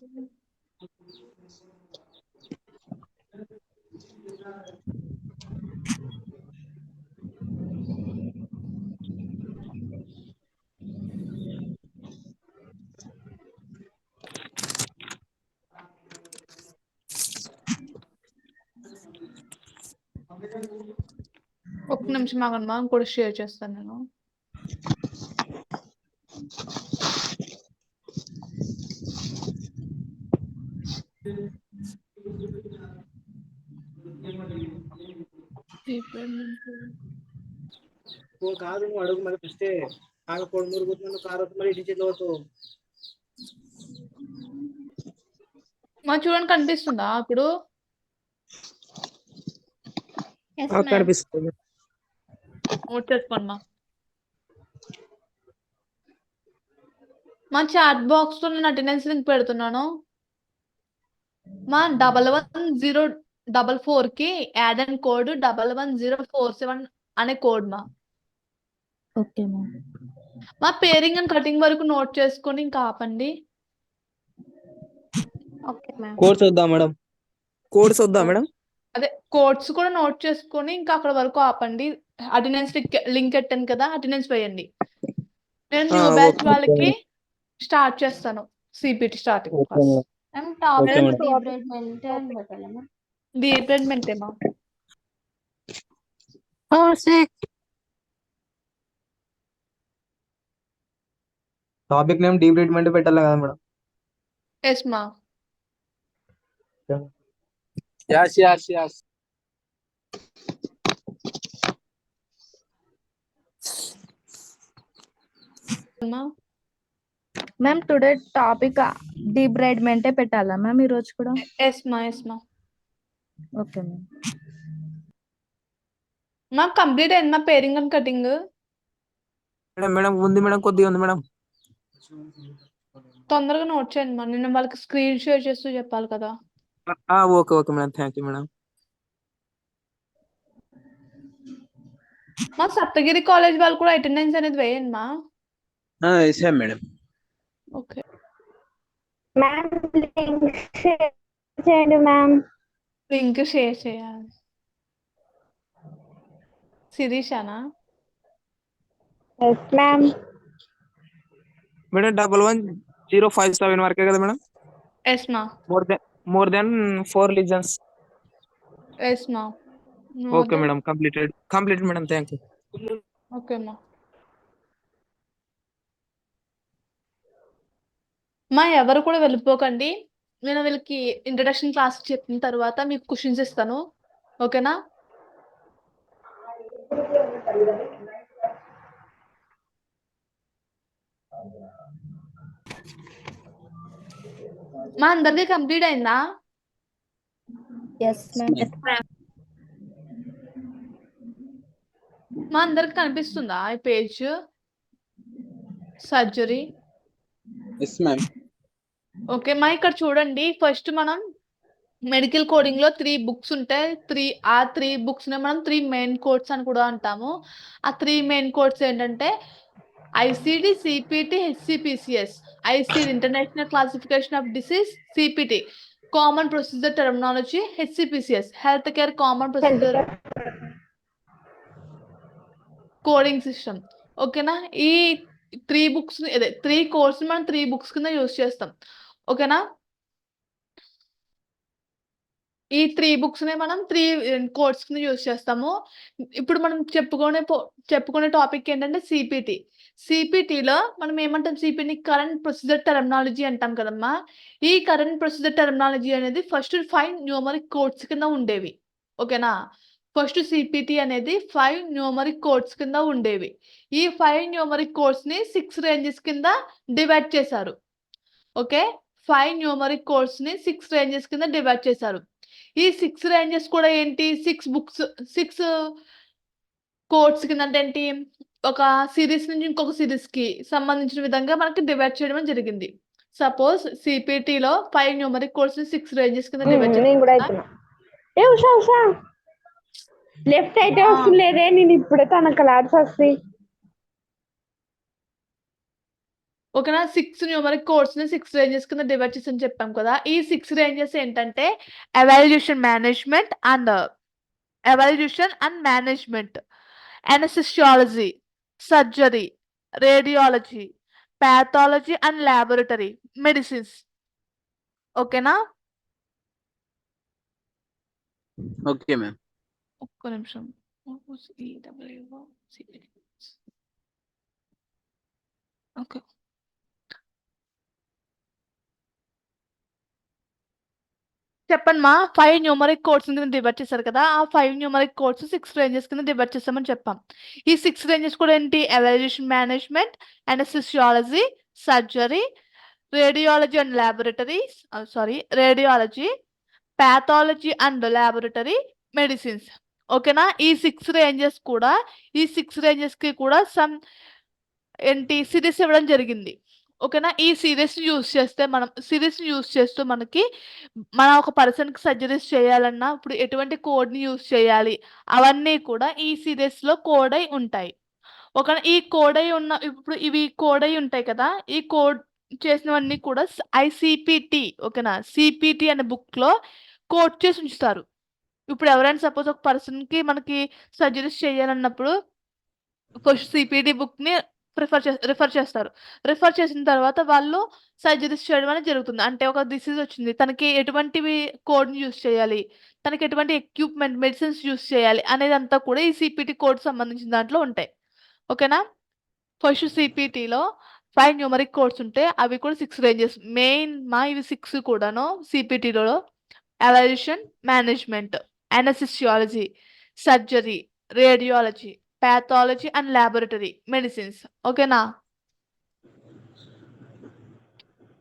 B: ఒక్క నిమిషం ఆగండి మా, ఇంకోటి షేర్ చేస్తాను నేను.
E: కాదు అడుగు మరి ఫస్ట్ ఆమె కొడుమూరు కూర్చున్న కారు మరి ఇంటి చేతిలో
B: మా చూడండి, కనిపిస్తుందా ఇప్పుడు?
E: కనిపిస్తుంది.
B: నోట్ చేసుకోండి మా చాట్ బాక్స్ లో నేను అటెండెన్స్ లింక్ పెడుతున్నాను మా. 111044 కి యాడ్ అండ్ కోడ్ 110447 అనే కోడ్ మా.
D: Okay ma'am.
B: మా పేరింగ్ అండ్ కటింగ్ వరకు నోట్ చేసుకొని ఇంకా ఆపండి.
C: Okay, ma'am.
E: కోర్స్ వద్దా మేడం? కోర్స్ వద్దా మేడం?
B: అదే కోడ్స్ కూడా నోట్ చేసుకొని ఇంకా అక్కడ వరకు ఆపండి. అటెండెన్స్ లింక్ పెట్టాను కదా, అటెండెన్స్ వేయండి. నేను న్యూ బ్యాచ్ వాళ్ళకి స్టార్ట్ చేస్తాను CPT starting class.
C: Ma'am, topic debridement and battle, ma'am.
B: డీప్రెడ్మెంట్ ఏమా?
E: టాపిక్ నేమ్ డీబ్రీడ్మెంట్ పెట్టాలి కదా మేడం?
B: ఎస్ మా.
H: Yes.
D: మ్యామ్ టుడే టాపిక్ డీబ్రైడ్మెంటే పెట్టాలా మ్యామ్ ఈరోజు కూడా?
B: ఎస్ మా.
D: Okay ma'am.
B: మాకు కంప్లీట్ అయింది మా పేరింగ్ అండ్ కటింగ్.
E: మేడం ఉంది మేడం, కొద్దిగా ఉంది మేడం.
B: తొందరగా నోట్ చేయండి మా, నేను వాళ్ళకి స్క్రీన్ షేర్ చేస్తూ చెప్పాలి కదా.
E: Okay madam, thank you madam.
B: మా సప్తగిరి కాలేజ్ వాళ్ళు కూడా అటెండెన్స్ అనేది వేయండి మా.
H: Yes, madam.
B: Okay
C: Ma'am, link share చేయండి ma'am.
B: లింక్ షేర్ చేయాలి. శిరీషానా?
C: Yes, ma'am.
E: మేడం 111057 వరకే కదా మేడం?
B: ఎస్ మా.
E: More than 4 lesions.
B: ఎస్ మా.
K: Okay madam, completed madam, thank you.
B: Okay మా. మా ఎవరు కూడా వెళ్ళిపోకండి. నేను వీళ్ళకి ఇంట్రడక్షన్ క్లాస్ చెప్పిన తర్వాత మీకు క్వశ్చన్స్ ఇస్తాను. ఓకేనా? మా అందరికీ కంప్లీట్ అయిందా?
D: Yes ma'am.
B: మా అందరికి కనిపిస్తుందా ఈ page? Surgery.
H: Yes ma'am.
B: Okay మా, ఇక్కడ చూడండి. ఫస్ట్ మనం మెడికల్ కోడింగ్ లో 3 బుక్స్ ఉంటాయి. 3 బుక్స్ ని మనం 3 మెయిన్ కోడ్స్ అని కూడా అంటాము. ఆ 3 మెయిన్ కోడ్స్ ఏంటంటే ICD, CPT, HCPCS. ICD international classification of disease, CPT common procedure terminology, HCPCS healthcare common procedure coding system. ఓకేనా? ఈ 3 బుక్స్ అదే 3 కోర్స్ మనం 3 బుక్స్ కింద యూజ్ చేస్తాం. ఓకేనా? ఈ 3 బుక్స్ నే మనం 3 కోర్స్ కింద యూజ్ చేస్తాము. ఇప్పుడు మనం చెప్పుకునే టాపిక్ ఏంటంటే సిపిటి. సిపిటిలో మనం ఏమంటాం? సిపిటి కరెంట్ ప్రొసీజర్ టెర్మినాలజీ అంటాం కదమ్మా. ఈ కరెంట్ ప్రొసీజర్ టెర్మినాలజీ అనేది ఫస్ట్ 5 న్యూమరిక్ కోడ్స్ కింద ఉండేవి. ఓకేనా? ఫస్ట్ సిపిటి అనేది 5 న్యూమరిక్ కోడ్స్ కింద ఉండేవి. ఈ 5 న్యూమరిక్ కోడ్స్ ని 6 రేంజెస్ కింద డివైడ్ చేశారు. ఓకే, 5 న్యూమరిక్ కోడ్స్ ని 6 రేంజెస్ కింద డివైడ్ చేశారు. ఈ 6 రేంజెస్ కూడా ఏంటి? 6 కోడ్స్ కింద అంటే ఏంటి? ఒక సిరీస్ నుంచి ఇంకొక సిరీస్ కి సంబంధించిన విధంగా మనకి డివైడ్ చేయడం జరిగింది. సపోజ్ సిపిటిలో 5 న్యూమరిక్ కోడ్స్ ని 6 రేంజెస్ కింద డివైడ్ చేశారు.
G: లెఫ్ట్ అయితే వస్తుందేదే, నేను ఇప్పుడే తన క్లాస్ వస్తాయి.
B: ఓకేనా? 6 న్యూమరిక్ కోడ్స్ ని 6 రేంజెస్ కింద డివైడ్ చేసి చెప్పాం కదా. ఈ 6 రేంజెస్ ఏంటంటే evaluation and management, అనెస్థెసియాలజీ, surgery, radiology, pathology and laboratory medicines. ఓకేనా?
H: Okay ma'am.
B: ఒక్క నిమిషం. ఓకే, చెప్పండి మా. 5 న్యూమరిక్ కోడ్స్ కింద డివైడ్ చేశారు కదా. ఆ 5 న్యూమరిక్ కోడ్స్ 6 రేంజెస్ కింద డివైడ్ చేస్తామని చెప్పాం. ఈ 6 రేంజెస్ కూడా ఏంటి? Evaluation management, అనెస్థెసియాలజీ, surgery, radiology, pathology and laboratory medicines. ఓకేనా? ఈ 6 రేంజెస్ కి కూడా సమ్ ఏంటి సిరీస్ ఇవ్వడం జరిగింది. ఓకేనా? ఈ సిరీస్ యూజ్ చేస్తూ మనకి ఒక పర్సన్ కి సర్జరీస్ చేయాలన్నా ఇప్పుడు ఎటువంటి కోడ్ ని యూజ్ చేయాలి అవన్నీ కూడా ఈ సిరీస్ లో కోడ్ అయి ఉంటాయి. ఓకేనా? ఈ కోడ్ అయి ఉన్న ఇప్పుడు ఇవి కోడ్ అయి ఉంటాయి కదా. ఈ కోడ్ చేసినవన్నీ కూడా ఐసిపిటి. ఓకేనా? సిపిటి అనే బుక్ లో కోడ్ చేసి ఉంచుతారు. ఇప్పుడు ఎవరైనా సపోజ్ ఒక పర్సన్ కి మనకి సర్జరీస్ చేయాలన్నప్పుడు ఫస్ట్ సిపిటి బుక్ ని రిఫర్ చేస్తారు. రిఫర్ చేసిన తర్వాత వాళ్ళు సర్జరీస్ చేయడం అనేది జరుగుతుంది. అంటే ఒక డిసీజ్ వచ్చింది, తనకి ఎటువంటివి కోడ్ యూజ్ చేయాలి, తనకి ఎటువంటి ఎక్విప్మెంట్ మెడిసిన్స్ యూజ్ చేయాలి అనేది అంతా కూడా ఈ సిపిటి కోడ్ సంబంధించిన దాంట్లో ఉంటాయి. ఓకేనా? ఫస్ట్ సిపిటిలో 5 న్యూమరిక్ కోడ్స్ ఉంటే అవి కూడా 6 రేంజెస్ మెయిన్ మా. ఇవి 6 కూడాను సిపిటిలో evaluation management, అనెస్థెసియాలజీ, surgery, radiology, pathology and laboratory medicines. ఓకేనా?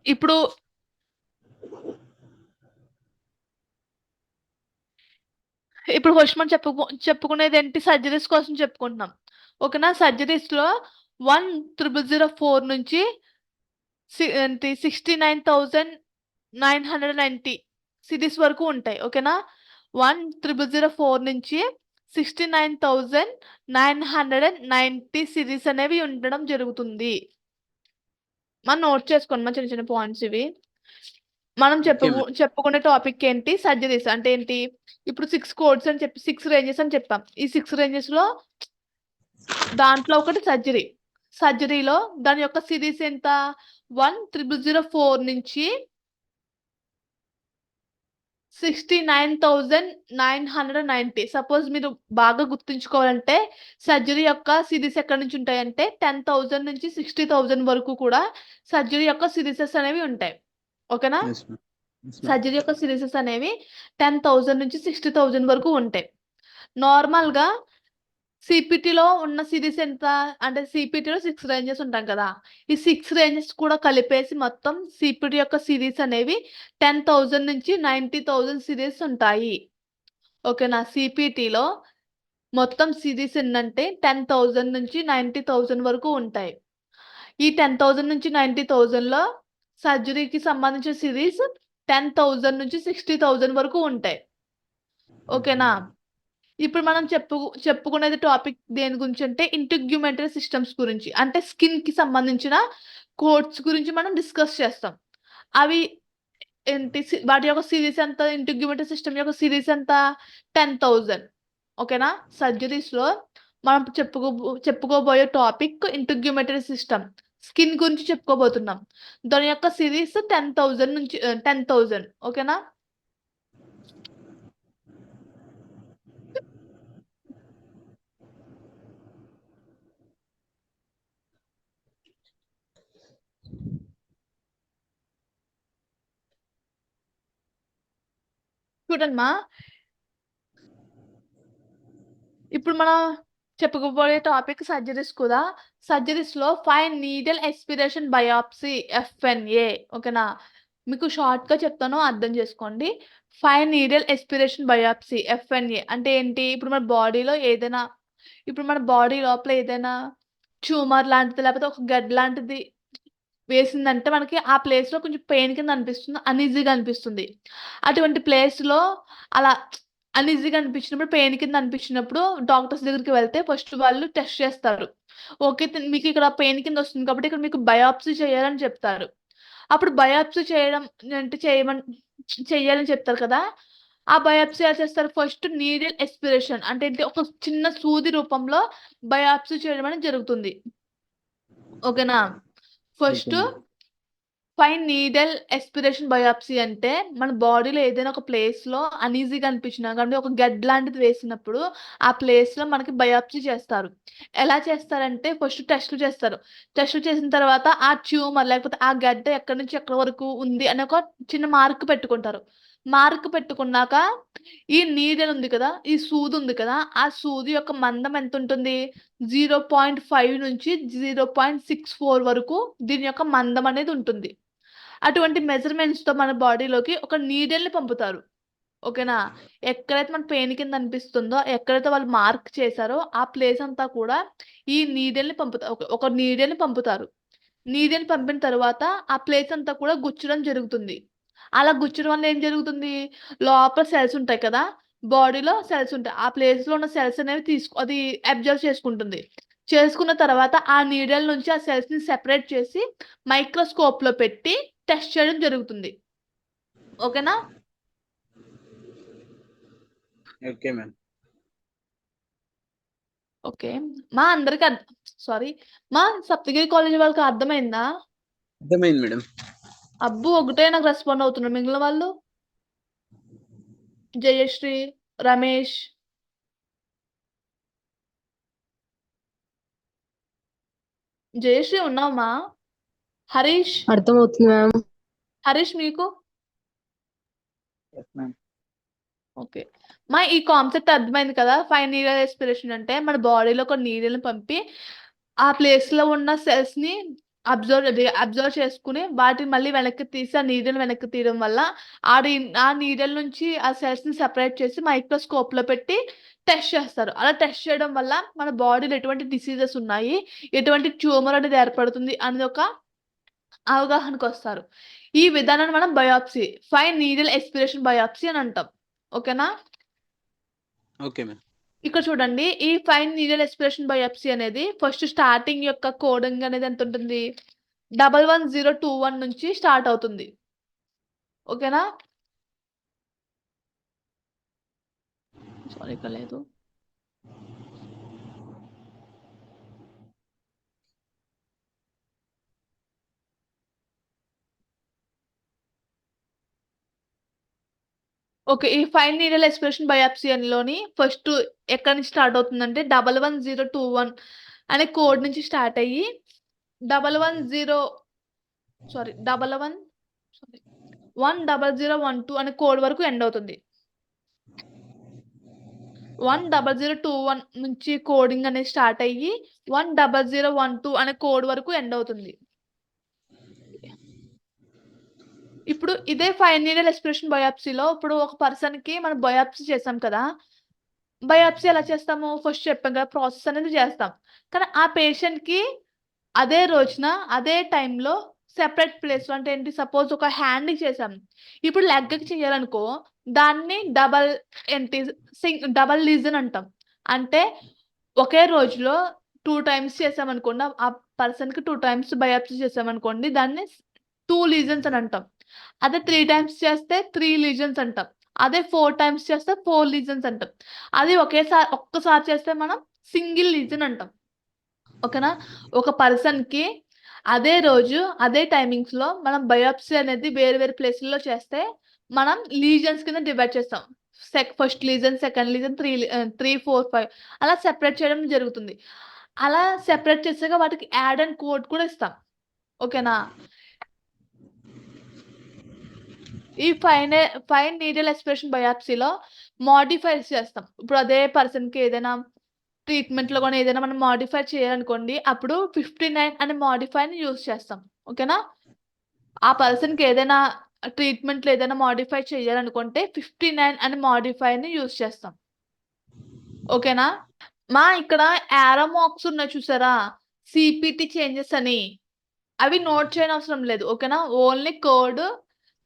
B: ఇప్పుడు ఫస్ట్ మనం చెప్పుకునేది ఏంటి? సర్జరీస్ కోసం చెప్పుకుంటున్నాం. ఓకేనా? సర్జరీస్ లో 1004 నుంచి 69,990 సిరీస్ వరకు ఉంటాయి. ఓకేనా? 1004 నుంచి 69,990 సిరీస్ అనేవి ఉండడం జరుగుతుంది. మనం నోట్ చేసుకోండి మా చిన్న చిన్న పాయింట్స్ ఇవి. మనం చెప్పుకునే టాపిక్ ఏంటి? సర్జరీస్ అంటే ఏంటి? ఇప్పుడు 6 కోడ్స్ అని చెప్పి 6 రేంజెస్ అని చెప్పాం. ఈ 6 రేంజెస్ లో దాంట్లో ఒకటి సర్జరీ. సర్జరీలో దాని యొక్క సిరీస్ ఎంత? 1004 నుంచి 69,990. సపోజ్ మీరు బాగా గుర్తుంచుకోవాలంటే సర్జరీ యొక్క సిరీస్ ఎక్కడి నుంచి ఉంటాయంటే 10,000 నుంచి 60,000 వరకు కూడా సర్జరీ యొక్క సిరీసెస్ అనేవి ఉంటాయి. ఓకేనా?
H: Yes, ma'am. Yes, ma'am.
B: Surgery యొక్క సిరీసెస్ అనేవి 10,000 నుంచి 60,000 వరకు ఉంటాయి. నార్మల్గా సిపిటిలో ఉన్న సిరీస్ ఎంత అంటే సిపిటిలో 6 రేంజెస్ ఉంటాం కదా, ఈ 6 రేంజెస్ కూడా కలిపేసి మొత్తం సిపిటి యొక్క సిరీస్ అనేవి 10,000 నుంచి 90,000 సిరీస్ ఉంటాయి. ఓకేనా? సిపిటిలో మొత్తం సిరీస్ ఏంటంటే 10,000 నుంచి 90,000 వరకు ఉంటాయి. ఈ 10,000 నుంచి 90,000లో సర్జరీకి సంబంధించిన సిరీస్ 10,000 నుంచి 60,000 వరకు ఉంటాయి. ఓకేనా? ఇప్పుడు మనం చెప్పుకునేది టాపిక్ దేని గురించి అంటే ఇంటిగ్యుమెంటరీ సిస్టమ్స్ గురించి, అంటే స్కిన్ కి సంబంధించిన కోడ్స్ గురించి మనం డిస్కస్ చేస్తాం. అవి ఏంటి, వాటి యొక్క సిరీస్ ఎంత, ఇంటిగ్యుమెంటరీ సిస్టమ్ యొక్క సిరీస్ ఎంత, 10,000. ఓకేనా? సర్జరీస్ లో మనం చెప్పుకోబోయే టాపిక్ ఇంటిగ్యుమెంటరీ సిస్టమ్, స్కిన్ గురించి చెప్పుకోబోతున్నాం. దాని యొక్క సిరీస్ 10,000 నుంచి 10,000. ఓకేనా? చూడమ్మా, ఇప్పుడు మనం చెప్పుకోబోయే టాపిక్ సర్జరీస్ కూడా. సర్జరీస్ లో fine needle aspiration biopsy FNA. ఓకేనా? మీకు షార్ట్ గా చెప్తాను, అర్థం చేసుకోండి. Fine needle aspiration biopsy FNA అంటే ఏంటి? ఇప్పుడు మన బాడీ లోపల ఏదైనా ట్యూమర్ లాంటిది లేకపోతే ఒక గడ్ లాంటిది వేసిందంటే మనకి ఆ ప్లేస్ లో కొంచెం పెయిన్ కింద అనిపిస్తుంది, అన్ఈజీగా అనిపిస్తుంది. అటువంటి ప్లేస్ లో అలా అన్ఈజీగా అనిపించినప్పుడు, పెయిన్ కింద అనిపించినప్పుడు డాక్టర్స్ దగ్గరికి వెళ్తే ఫస్ట్ వాళ్ళు టెస్ట్ చేస్తారు. ఓకే, మీకు ఇక్కడ పెయిన్ కింద వస్తుంది కాబట్టి ఇక్కడ మీకు బయాప్సీ చేయాలని చెప్తారు. అప్పుడు బయాప్సీ చేయడం అంటే చేయాలని చెప్తారు కదా. ఆ బయాప్సీ ఎలా చేస్తారు? ఫస్ట్ నీడిల్ ఎస్పిరేషన్ అంటే ఏంటి, ఒక చిన్న సూది రూపంలో బయాప్సీ చేయడం అనేది జరుగుతుంది. ఓకేనా? First
H: Okay, ma'am.
B: Fine needle aspiration biopsy అంటే మన బాడీలో ఏదైనా ఒక ప్లేస్ లో అన్ఈజీగా అనిపించినా కానీ ఒక గడ్ లాంటిది వేసినప్పుడు ఆ ప్లేస్ లో మనకి బయాప్సీ చేస్తారు. ఎలా చేస్తారంటే ఫస్ట్ టెస్ట్లు చేస్తారు. టెస్ట్లు చేసిన తర్వాత ఆ ట్యూమర్ లేకపోతే ఆ గడ్డ ఎక్కడి నుంచి ఎక్కడి వరకు ఉంది అని ఒక చిన్న మార్క్ పెట్టుకుంటారు. మార్క్ పెట్టుకున్నాక ఈ నీడల్ ఉంది కదా, ఈ సూది ఉంది కదా, ఆ సూది యొక్క మందం ఎంత ఉంటుంది? 0.5 నుంచి 0.64 వరకు దీని యొక్క మందం అనేది ఉంటుంది. అటువంటి మెజర్మెంట్స్ తో మన బాడీలోకి ఒక నీడల్ని పంపుతారు. ఓకేనా? ఎక్కడైతే మన పెయిన్ కింద అనిపిస్తుందో, ఎక్కడైతే వాళ్ళు మార్క్ చేశారో ఆ ప్లేస్ అంతా కూడా ఈ నీడల్ని ఒక నీడల్ని పంపుతారు. నీడల్ని పంపిన తర్వాత ఆ ప్లేస్ అంతా కూడా గుచ్చడం జరుగుతుంది. అలా గుచ్చడం వల్ల ఏం జరుగుతుంది? లోపల సెల్స్ ఉంటాయి కదా, బాడీలో సెల్స్ ఉంటాయి. ఆ ప్లేస్ లో ఉన్న సెల్స్ అనేవి అది అబ్జర్వ్ చేసుకుంటుంది. చేసుకున్న తర్వాత ఆ నీడల్ నుంచి ఆ సెల్స్ ని సెపరేట్ చేసి మైక్రోస్కోప్ లో పెట్టి టెస్ట్ చేయడం జరుగుతుంది. ఓకేనా?
H: Okay, ma'am.
B: ఓకే. మా అందరికి మా సప్తగిరి కాలేజ్ వాళ్ళకి అర్థమైందా?
H: అర్థమైంది మేడం.
B: అబ్బు ఒకటే నాకు రెస్పాండ్ అవుతున్నారు, మిగిలిన వాళ్ళు జయశ్రీ, రమేష్, జయశ్రీ ఉన్నావమ్మా? హరీష్,
A: అర్థమవుతుంది మ్యామ్.
B: హరీష్ మీకు?
I: Yes ma'am.
B: ఓకే. మా ఈ కాన్సెప్ట్ అర్థమైంది కదా. ఫైవ్ నీడల్ ఎస్పిరేషన్ అంటే మన బాడీలో ఒక నీడల్ని పంపి ఆ ప్లేస్ లో ఉన్న సెల్స్ ని అబ్జర్వ్ చేసుకుని వాటిని మళ్ళీ వెనక్కి తీసి ఆ నీడల్ వెనక్కి తీయడం వల్ల ఆ నీడల్ నుంచి ఆ సెల్స్ ని సెపరేట్ చేసి మైక్రోస్కోప్ లో పెట్టి టెస్ట్ చేస్తారు. అలా టెస్ట్ చేయడం వల్ల మన బాడీలో ఎటువంటి డిసీజెస్ ఉన్నాయి, ఎటువంటి ట్యూమర్ అనేది ఏర్పడుతుంది అనేది ఒక అవగాహనకు వస్తారు. ఈ విధానాన్ని మనం biopsy, fine needle aspiration biopsy అని అంటాం. ఓకేనా?
H: Okay ma'am.
B: ఇక్కడ చూడండి, ఈ ఫైన్ నీడల్ ఎస్పిరేషన్ బయాప్సీ అనేది ఫస్ట్ స్టార్టింగ్ యొక్క కోడింగ్ అనేది ఎంత ఉంటుంది? 11021 నుంచి స్టార్ట్ అవుతుంది. ఓకేనా? సారీ ఇక్కడ లేదు. ఓకే. ఈ ఫైన్ నీడల్ ఎక్స్‌ప్రెషన్ బయాప్సీ లోని ఫస్ట్ ఎక్కడి నుంచి స్టార్ట్ అవుతుందంటే 11021 అనే కోడ్ నుంచి స్టార్ట్ అయ్యి 110 సారీ 10012 అనే కోడ్ వరకు ఎండ్ అవుతుంది. 10021 నుంచి కోడింగ్ అనేది స్టార్ట్ అయ్యి 10012 అనే కోడ్ వరకు ఎండ్ అవుతుంది. ఇప్పుడు ఇదే ఫైన్ నీడల్ ఎక్స్‌ప్రెషన్ బయాప్సీలో ఇప్పుడు ఒక పర్సన్‌కి మనం బయాప్సీ చేసాం కదా! బయాప్సీ ఎలా చేస్తాము? ఫస్ట్ చెప్పాం కదా! ప్రాసెస్ అనేది చేస్తాం. కానీ ఆ పేషెంట్‌కి అదే రోజున, అదే టైంలో సెపరేట్ ప్లేస్‌లో అంటే ఏంటి సపోజ్ ఒక హ్యాండ్‌కి చేసాం. ఇప్పుడు లెగ్‌కి చేయాలనుకో దాన్ని డబుల్ లీజన్ అంటాం. అంటే ఒకే రోజులో 2 టైమ్స్ చేసామనుకోండి ఆ పర్సన్‌కి 2 టైమ్స్ బయాప్సీ చేసామనుకోండి దాన్ని 2 లీజన్స్ అని అంటాం. అదే 3 టైమ్స్ చేస్తే 3 లీజన్స్ అంటాం. అదే 4 టైమ్స్ చేస్తే 4 లీజన్స్ అంటాం. అది ఒక్కసారి చేస్తే మనం సింగిల్ లీజన్ అంటాం. ఓకేనా? ఒక పర్సన్‌కి అదే రోజు, అదే టైమింగ్స్‌లో మనం బయాప్సీ అనేది వేరే వేరే ప్లేసుల్లో చేస్తే మనం లీజన్స్ కింద డివైడ్ చేస్తాం. ఫస్ట్ లీజన్, సెకండ్ లీజన్, 3, 4, 5 అలా సెపరేట్ చేయడం జరుగుతుంది. అలా సెపరేట్ చేసాక వాటికి యాడ్ అండ్ కోడ్ కూడా ఇస్తాం. ఓకేనా? ఈ ఫైన్ నీడల్ ఎక్స్‌ప్రెషన్ బయాప్సీలో మోడిఫైస్ చేస్తాం. ఇప్పుడు అదే పర్సన్‌కి ఏదైనా ట్రీట్మెంట్‌లో గాని ఏదైనా మనం మోడిఫై చేయాలనుకోండి అప్పుడు 59 అనే మోడిఫైర్‌ని యూజ్ చేస్తాం. ఓకేనా? ఆ పర్సన్‌కి ఏదైనా ట్రీట్మెంట్‌లో ఏదైనా మోడిఫై చేయాలనుకుంటే 59 అనే మోడిఫైర్‌ని యూజ్ చేస్తాం. ఓకేనా? ఇక్కడ యారో మార్క్స్ ఉన్నాయి చూసారా? సీపీటీ చేంజెస్ అని. అవి నోట్ చేయనవసరం లేదు. ఓకేనా? ఓన్లీ కోడ్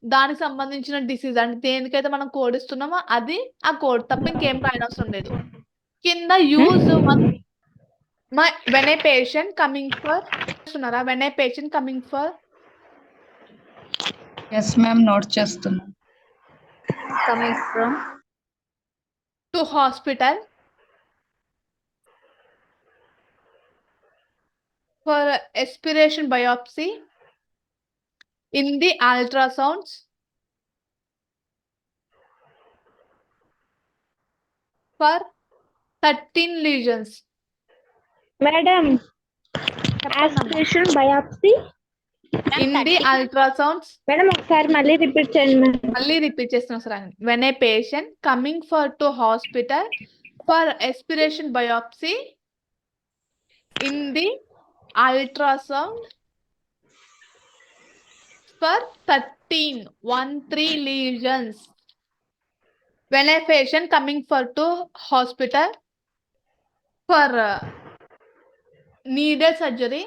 B: దానికి సంబంధించిన డిసీజ్ అంటే దేనికైతే మనం కోడ్ ఇస్తున్నామో అది ఆ కోడ్ తప్ప ఇంకేం రాయనవసరం లేదు. కింద use when a patient coming for when a patient coming for
L: yes ma'am note చేస్తున్నా.
F: Coming from
B: to hospital for aspiration biopsy in the ultrasounds for 13 lesions.
F: Madam aspiration biopsy
B: In the ultrasounds
F: madam ఒకసారి మళ్ళీ రిపీట్ చేయండి మేడం.
B: మళ్ళీ రిపీట్ చేస్తున్నా sir. When a patient coming to hospital for aspiration biopsy in the ultrasound for 13 lesions. When a patient coming to hospital for needed surgery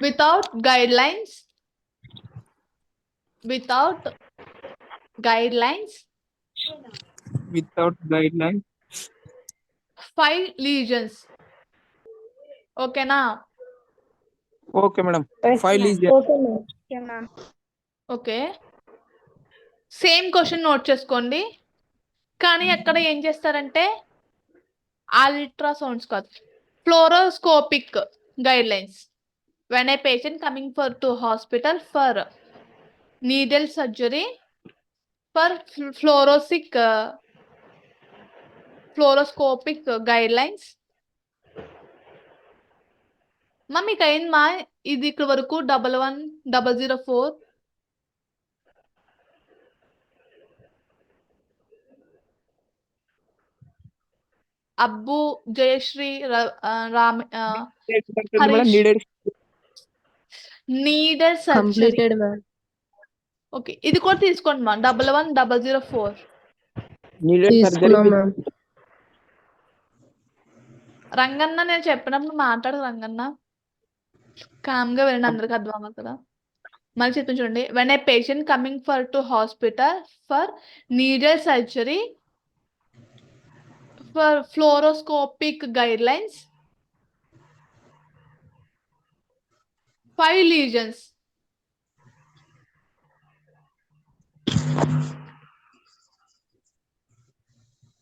B: without guidelines 5 lesions. ఓకేనా?
K: Okay madam. 5 legion.
F: Okay ma'am.
B: Okay. Same question note చేసుకోండి. కానీ అక్కడ ఏం చేస్తారంటే అల్ట్రాసౌండ్స్ కాదు ఫ్లోరోస్కోపిక్ guidelines. When a patient coming to hospital for needle surgery for fluoroscopic guidelines. మీకు అయిందమ్మా ఇది ఇక్కడ వరకు 11004 అబ్బు జయశ్రీ నీడెడ్ సర్జరీ. ఓకే ఇది కూడా తీసుకోండి మా 11004 రంగన్న నేను చెప్పినప్పుడు మాట్లాడు రంగన్న కామ్గా వెళ్ళండి అందరికి అర్థం అవ్వాలి కదా. మళ్ళీ చెప్తాను చూడండి. When a patient coming to hospital for needed surgery for fluoroscopic guidelines 5 lesions.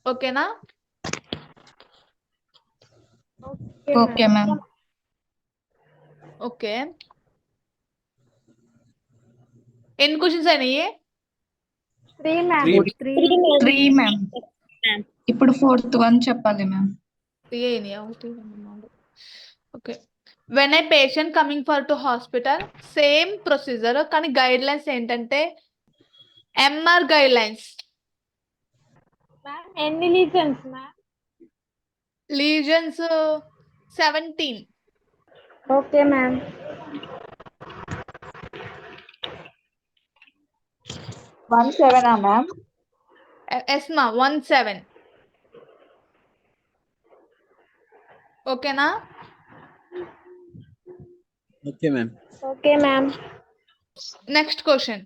B: ఓకేనా?
L: Okay ma'am.
B: ఓకే ఎన్ని క్వశ్చన్స్ అయినాయి?
C: 3 ma'am.
H: Three.
L: 3 మ్యామ్. ఇప్పుడు 4th వన్ చెప్పాలి ma'am.
B: Okay. When a patient coming for to hospital same procedure కానీ గైడ్ లైన్స్ ఏంటంటే MR guidelines.
C: Ma'am, any lesions, ma'am?
B: Lesions 17.
C: Okay, ma'am.
G: 17 ma'am.
B: Yes మా 17. ఓకేనా?
H: Okay, ma'am.
C: Okay, ma'am.
B: Next question.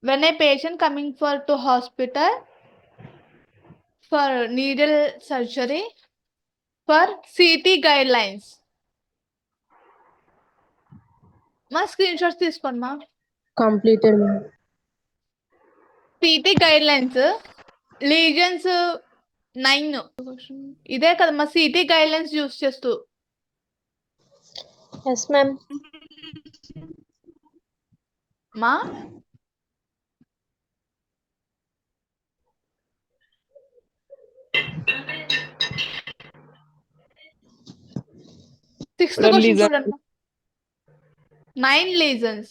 B: When a patient coming for to hospital for needle surgery for CT guidelines. మా స్క్రీన్ షాట్స్ తీసుకోండి మా.
A: Completed ma'am.
B: CT guidelines lesions 9. ఇదే కదా మా CT guidelines యూస్ చేస్తూ.
C: Yes, ma'am.
B: మా సిక్స్త్
K: Madam,
B: క్వశ్చన్
K: lesion.
B: చూడండి. 9 lesions.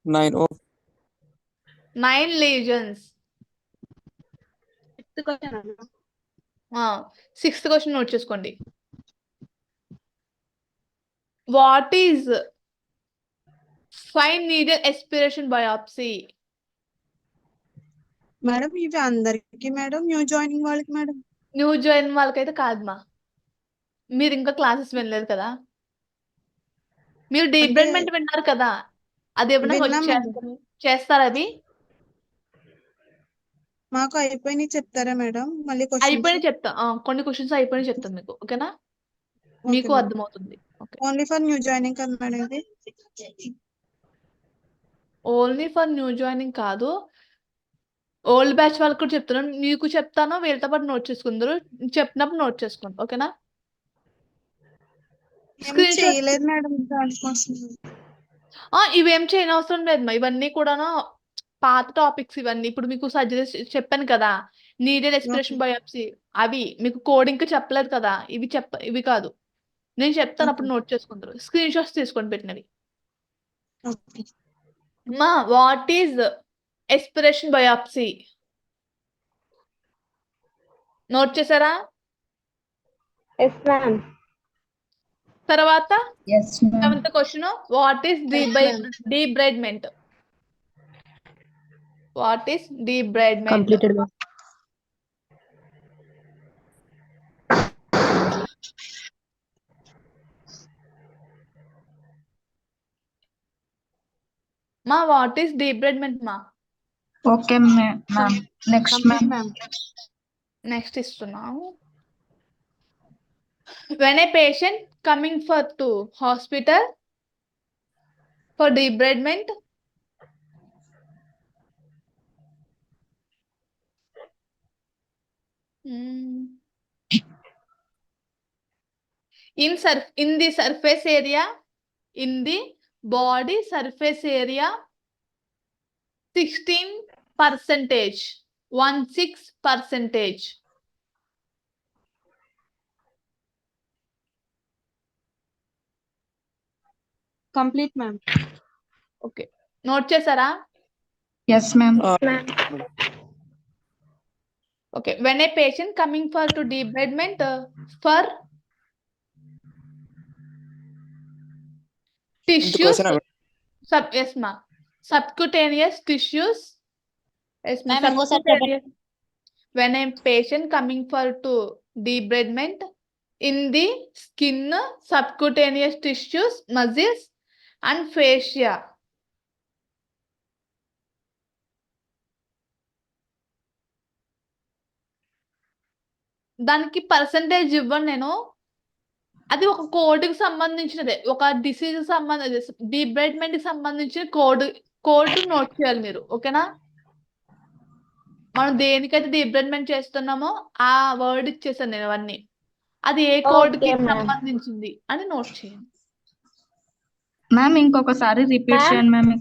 K: 9. Oh,
B: 9 lesions. Sixth question note చేసుకోండి. What is fine needle aspiration biopsy?
J: Madam ఇవి అందరికి మేడం, న్యూ జాయినింగ్ వాళ్ళకి మేడం.
B: న్యూ జాయిన్ వాళ్ళకైతే కాదమ్మా. మీరు ఇంకా క్లాసెస్ వినలేదు కదా. మీరు డీబ్రెడ్మెంట్ విన్నారు కదా. అది ఏమన్నా
J: విన్నాం మేడం.
B: చేస్తారా? అది
J: మాకు అయిపోయినాయి చెప్తారా మేడం? మళ్ళీ
B: అయిపోయిన చెప్తా. కొన్ని క్వశ్చన్స్ అయిపోయిన చెప్తాను మీకు. ఓకేనా? మీకు అర్థమవుతుంది.
J: ఓన్లీ ఫర్ న్యూ జాయినింగ్ కదా మేడం ఇది?
B: ఓన్లీ ఫర్ న్యూ జాయినింగ్ కాదు, ఓల్డ్ బ్యాచ్ వాళ్ళకి కూడా చెప్తున్నాను. మీకు చెప్తాను, వీళ్ళతో పాటు నోట్ చేసుకుందరు. చెప్పినప్పుడు నోట్ చేసుకోండి. ఓకేనా? స్క్రీన్
J: చేయలేదు మేడం దానికోసం.
B: ఇవేం చేయని అవసరం లేదు మా. ఇవన్నీ కూడా పాత టాపిక్స్ ఇవన్నీ. ఇప్పుడు మీకు సర్జరీ చెప్పాను కదా, నీడెడ్ ఎస్పిరేషన్ బయాప్సీ, అవి మీకు కోడింగ్ చెప్పలేదు కదా. ఇవి కాదు, నేను చెప్తాను, అప్పుడు నోట్ చేసుకుంటారు. స్క్రీన్ షాట్స్ తీసుకొని పెట్టినవి. మా what is aspiration biopsy note చేశారా?
C: Yes, ma'am.
B: తర్వాత
L: Yes, ma'am.
B: 7th question, what is debridement? What is debridement?
A: Completed ma'am.
B: మా వాట్ ఈస్ డీబ్రైడ్మెంట్ మా?
L: Okay ma'am. Next ma'am.
B: Next ఇస్తున్నాము. When a patient coming for to hospital for debridement in the surface area, in the body surface area 16%, 16%.
G: Complete, ma'am.
B: Okay, note చేశారా?
L: Yes ma'am.
B: Okay. When a patient coming for to debridement for tissues, yes ma, subcutaneous tissues, yes ma, subcutaneous. When a patient coming for to debridement in the skin, subcutaneous tissues, muscles and fascia. దానికి పర్సంటేజ్ ఇవ్వండి నేను. అది ఒక కోడ్కి సంబంధించినదే, ఒక డిసీజ్ సంబంధించి డీబ్రైడ్మెంట్ కి సంబంధించిన కోడ్ నోట్ చేయాలి మీరు. ఓకేనా? మనం దేనికైతే డీబ్రైడ్మెంట్ చేస్తున్నామో ఆ వర్డ్ ఇచ్చేసాను నేను అవన్నీ. అది ఏ కోడ్ కి సంబంధించింది అని నోట్ చేయండి.
L: మ్యామ్ ఇంకొకసారి రిపీట్ చేయండి మ్యామ్.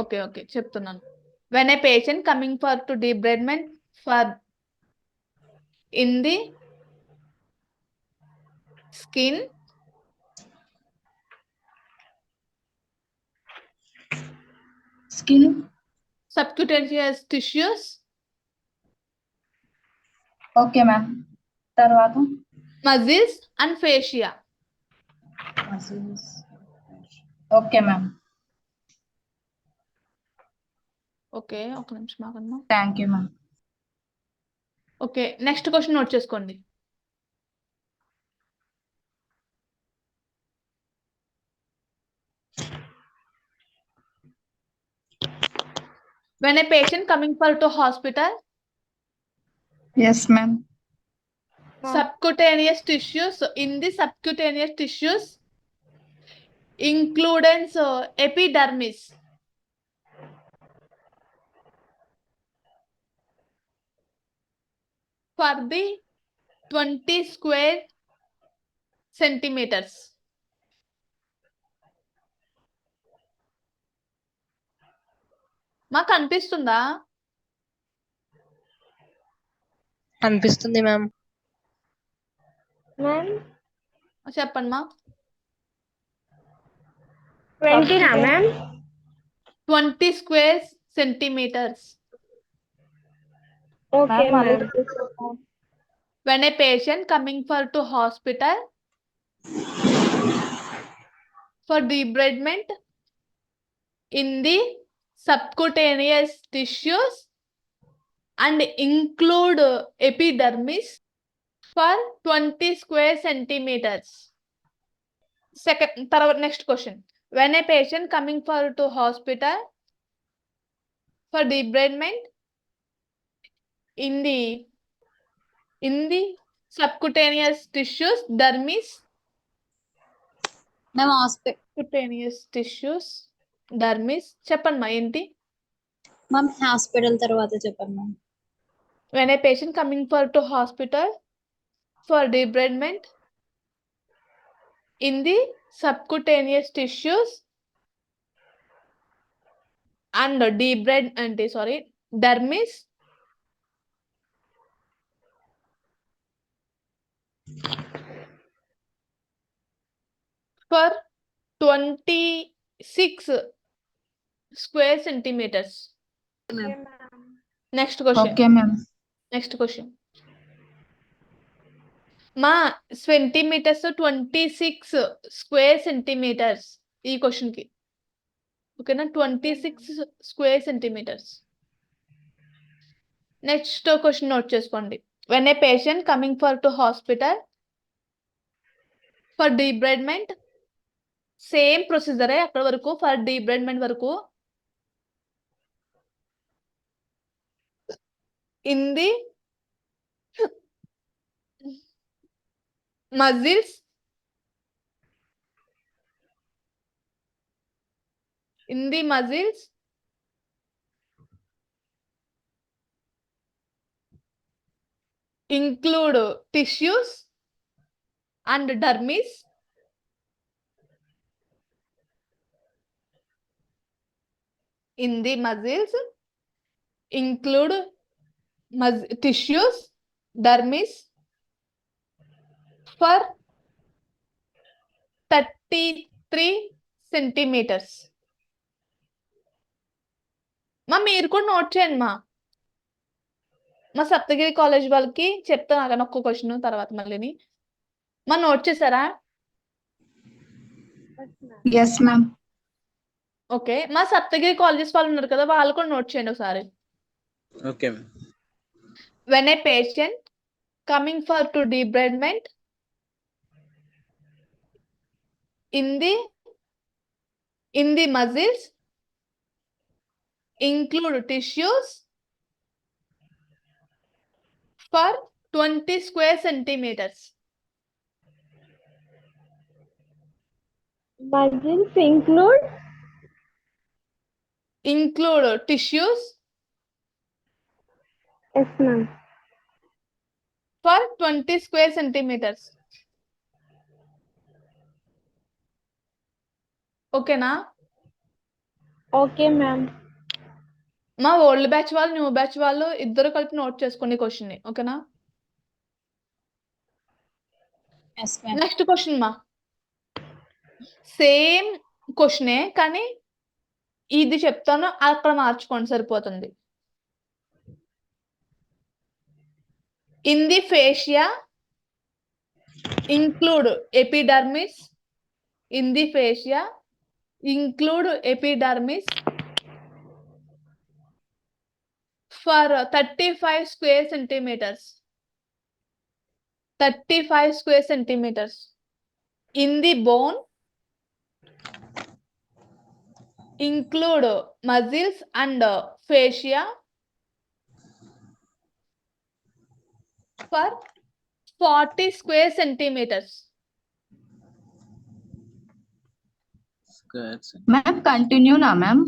B: ఓకే చెప్తున్నాను. When a patient coming for to debridement for in the skin, subcutaneous tissues,
L: okay ma'am తర్వాత
B: muscles and fascia.
L: Okay ma'am
B: okay, ఒక నిమిషం ఆగమ్మా.
L: Thank you ma'am
B: okay, next question note చేసుకోండి. When a patient coming for to hospital,
L: yes ma'am
B: subcutaneous tissues, in the subcutaneous tissues includes epidermis. For the 20 square centimeters. మాకు అనిపిస్తుందా?
J: అనిపిస్తుంది మ్యామ్.
B: చెప్పండి మా.
C: 20 నా ma'am?
B: 20 square centimeters.
C: Okay, ma'am.
B: When a patient coming for to hospital for debridement in the subcutaneous tissues and include epidermis for 20 square centimeters. Next question. When a patient coming for to hospital for debridement in the subcutaneous tissues, dermis, subcutaneous tissues, dermis, చెప్పండి మా ఏంటి?
M: మ్యామ్ హాస్పిటల్ తర్వాత చెప్పండి ma'am.
B: When a patient coming for to hospital for debridement in the subcutaneous tissues and dermis for 26 square centimeters. Next question.
L: Okay ma'am
B: Next question. మా సెంటీమీటర్స్ 26 స్క్వేర్ సెంటీమీటర్స్ ఈ క్వశ్చన్ కి. ఓకేనా? 26 square centimeters. Next question note చేసుకోండి. When a patient coming for to hospital for debridement, same ప్రొసీజరే అక్కడ వరకు, ఫర్ డీబ్రైడ్మెంట్ వరకు. In the muscles, in the muscles include tissues and dermis in the muscles include tissues, dermis for 33 centimeters. మా మీరు కూడా నోట్ చేయండి మా. మా సప్తగిరి కాలేజ్ వాళ్ళకి చెప్తాను అలానే ఒక్క క్వశ్చన్ తర్వాత మళ్ళీని. మా నోట్ చేశారా?
L: ఎస్ మ్యామ్
B: ఓకే, మా సప్తగిరి కాలేజెస్ వాళ్ళు ఉన్నారు కదా, వాళ్ళు కూడా నోట్ చేయండి ఒకసారి.
H: Okay.
B: When a patient coming for to debridement in the muscles include tissues for 20 square centimeters.
C: Muscles include
B: tissues
C: yes ma'am
B: for 20 square centimeters. ఓకేనా?
C: okay ma'am
B: మా ఓల్డ్ బ్యాచ్ వాళ్ళు న్యూ బ్యాచ్ వాళ్ళు ఇద్దరు కలిపి నోట్ చేసుకోండి క్వశ్చన్ ని, ఓకేనా?
M: Yes ma'am.
B: నెక్స్ట్ క్వశ్చన్ మా సేమ్ క్వశ్చనే కానీ ఇది చెప్తాను అక్కడ మార్చుకోండి సరిపోతుంది. In the fascia include epidermis. In the fascia include epidermis for 35 square centimeters. 35 square centimeters. In the bone include muscles and fascia for 40 square centimeters.
L: Ma'am continue నా మ్యామ్?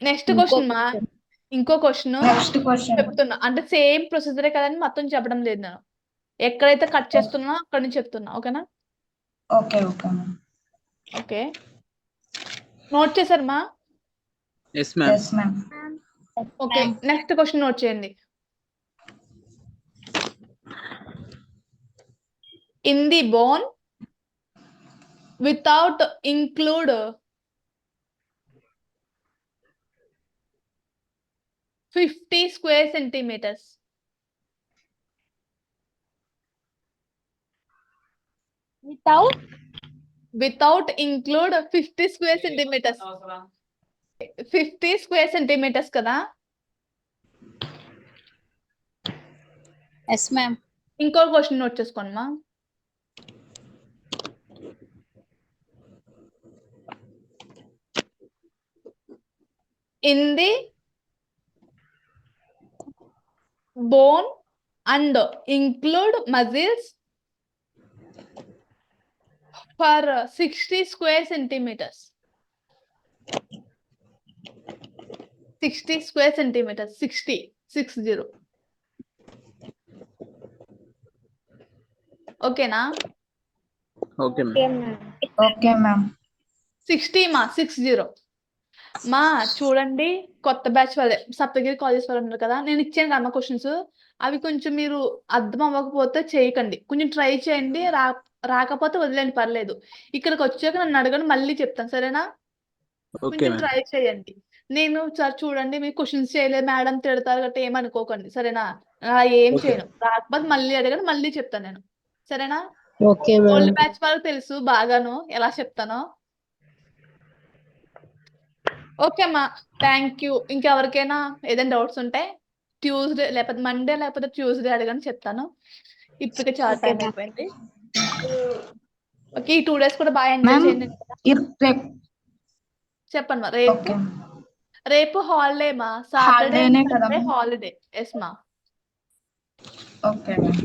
B: నెక్స్ట్ క్వశ్చన్ మా ఇంకో క్వశ్చన్
L: నెక్స్ట్ క్వశ్చన్
B: చెప్తున్నా, అంటే సేమ్ ప్రొసీజరే కదని మొత్తం చెప్పడం లేదు నేను, ఎక్కడైతే కట్ చేస్తున్నా అక్కడ నుంచి చెప్తున్నా, ఓకేనా?
L: Okay okay ma'am.
B: Okay, note చేశారు మా?
H: Yes, ma'am.
L: Yes ma'am.
B: Okay, next question note చేయండి. In the bone without include 50 square centimeters. Without include 50 square centimeters. 50 square centimeters కదా?
M: Yes ma'am.
B: ఇంకో క్వశ్చన్ నోట్ చేసుకోండి మా. In the bone and include muscles for 60 square centimeters. 60 square centimeters. 60. ఓకేనా?
H: Okay, ma'am.
L: Okay ma'am.
B: 60 మా 60 మా. చూడండి, కొత్త బ్యాచ్ వాళ్ళే సప్తగిరి కాలేజ్ వాళ్ళు ఉన్నారు కదా, నేను ఇచ్చాను అమ్మ క్వశ్చన్స్, అవి కొంచెం మీరు అర్థం అవ్వకపోతే చేయకండి, కొంచెం ట్రై చేయండి, రాకపోతే వదిలేండి, పర్లేదు. ఇక్కడికి వచ్చాక నన్ను అడగండి, మళ్ళీ చెప్తాను, సరేనా?
H: Okay,
B: కొంచెం
H: ma'am.
B: ట్రై చేయండి. నేను సార్ చూడండి మీరు క్వశ్చన్స్ చేయలేదు మేడం తిడతారు గట్రా ఏమనుకోకండి, సరేనా? అలా ఏం
H: Okay.
B: చేయను, రాకపోతే మళ్ళీ అడగండి, మళ్ళీ చెప్తాను నేను, సరేనా?
A: Okay
B: old
A: ma'am.
B: బ్యాచ్ వాళ్ళకి తెలుసు బాగాను ఎలా చెప్తానో. ఓకే అమ్మా, థ్యాంక్ యూ. ఇంకెవరికైనా ఏదైనా డౌట్స్ ఉంటే ట్యూస్డే లేకపోతే మండే లేకపోతే ట్యూస్డే అడగని చెప్తాను. ఇప్పటికే చాలా
M: Okay,
B: టైం
M: ma'am.
B: అయిపోయింది. ఓకే, ఈ 2 days కూడా బాగా ఎంజాయ్
L: మ్యామ్
B: చేయండి.
L: రేపు
B: చెప్పండి మా. రేపు
L: ఓకే
B: రేపు హాలిడే మా, సాటర్డే
L: హాలిడేనే కదా
B: సండే
L: మ్యామ్?
B: హాలిడే. ఎస్ మా.
L: Okay ma'am.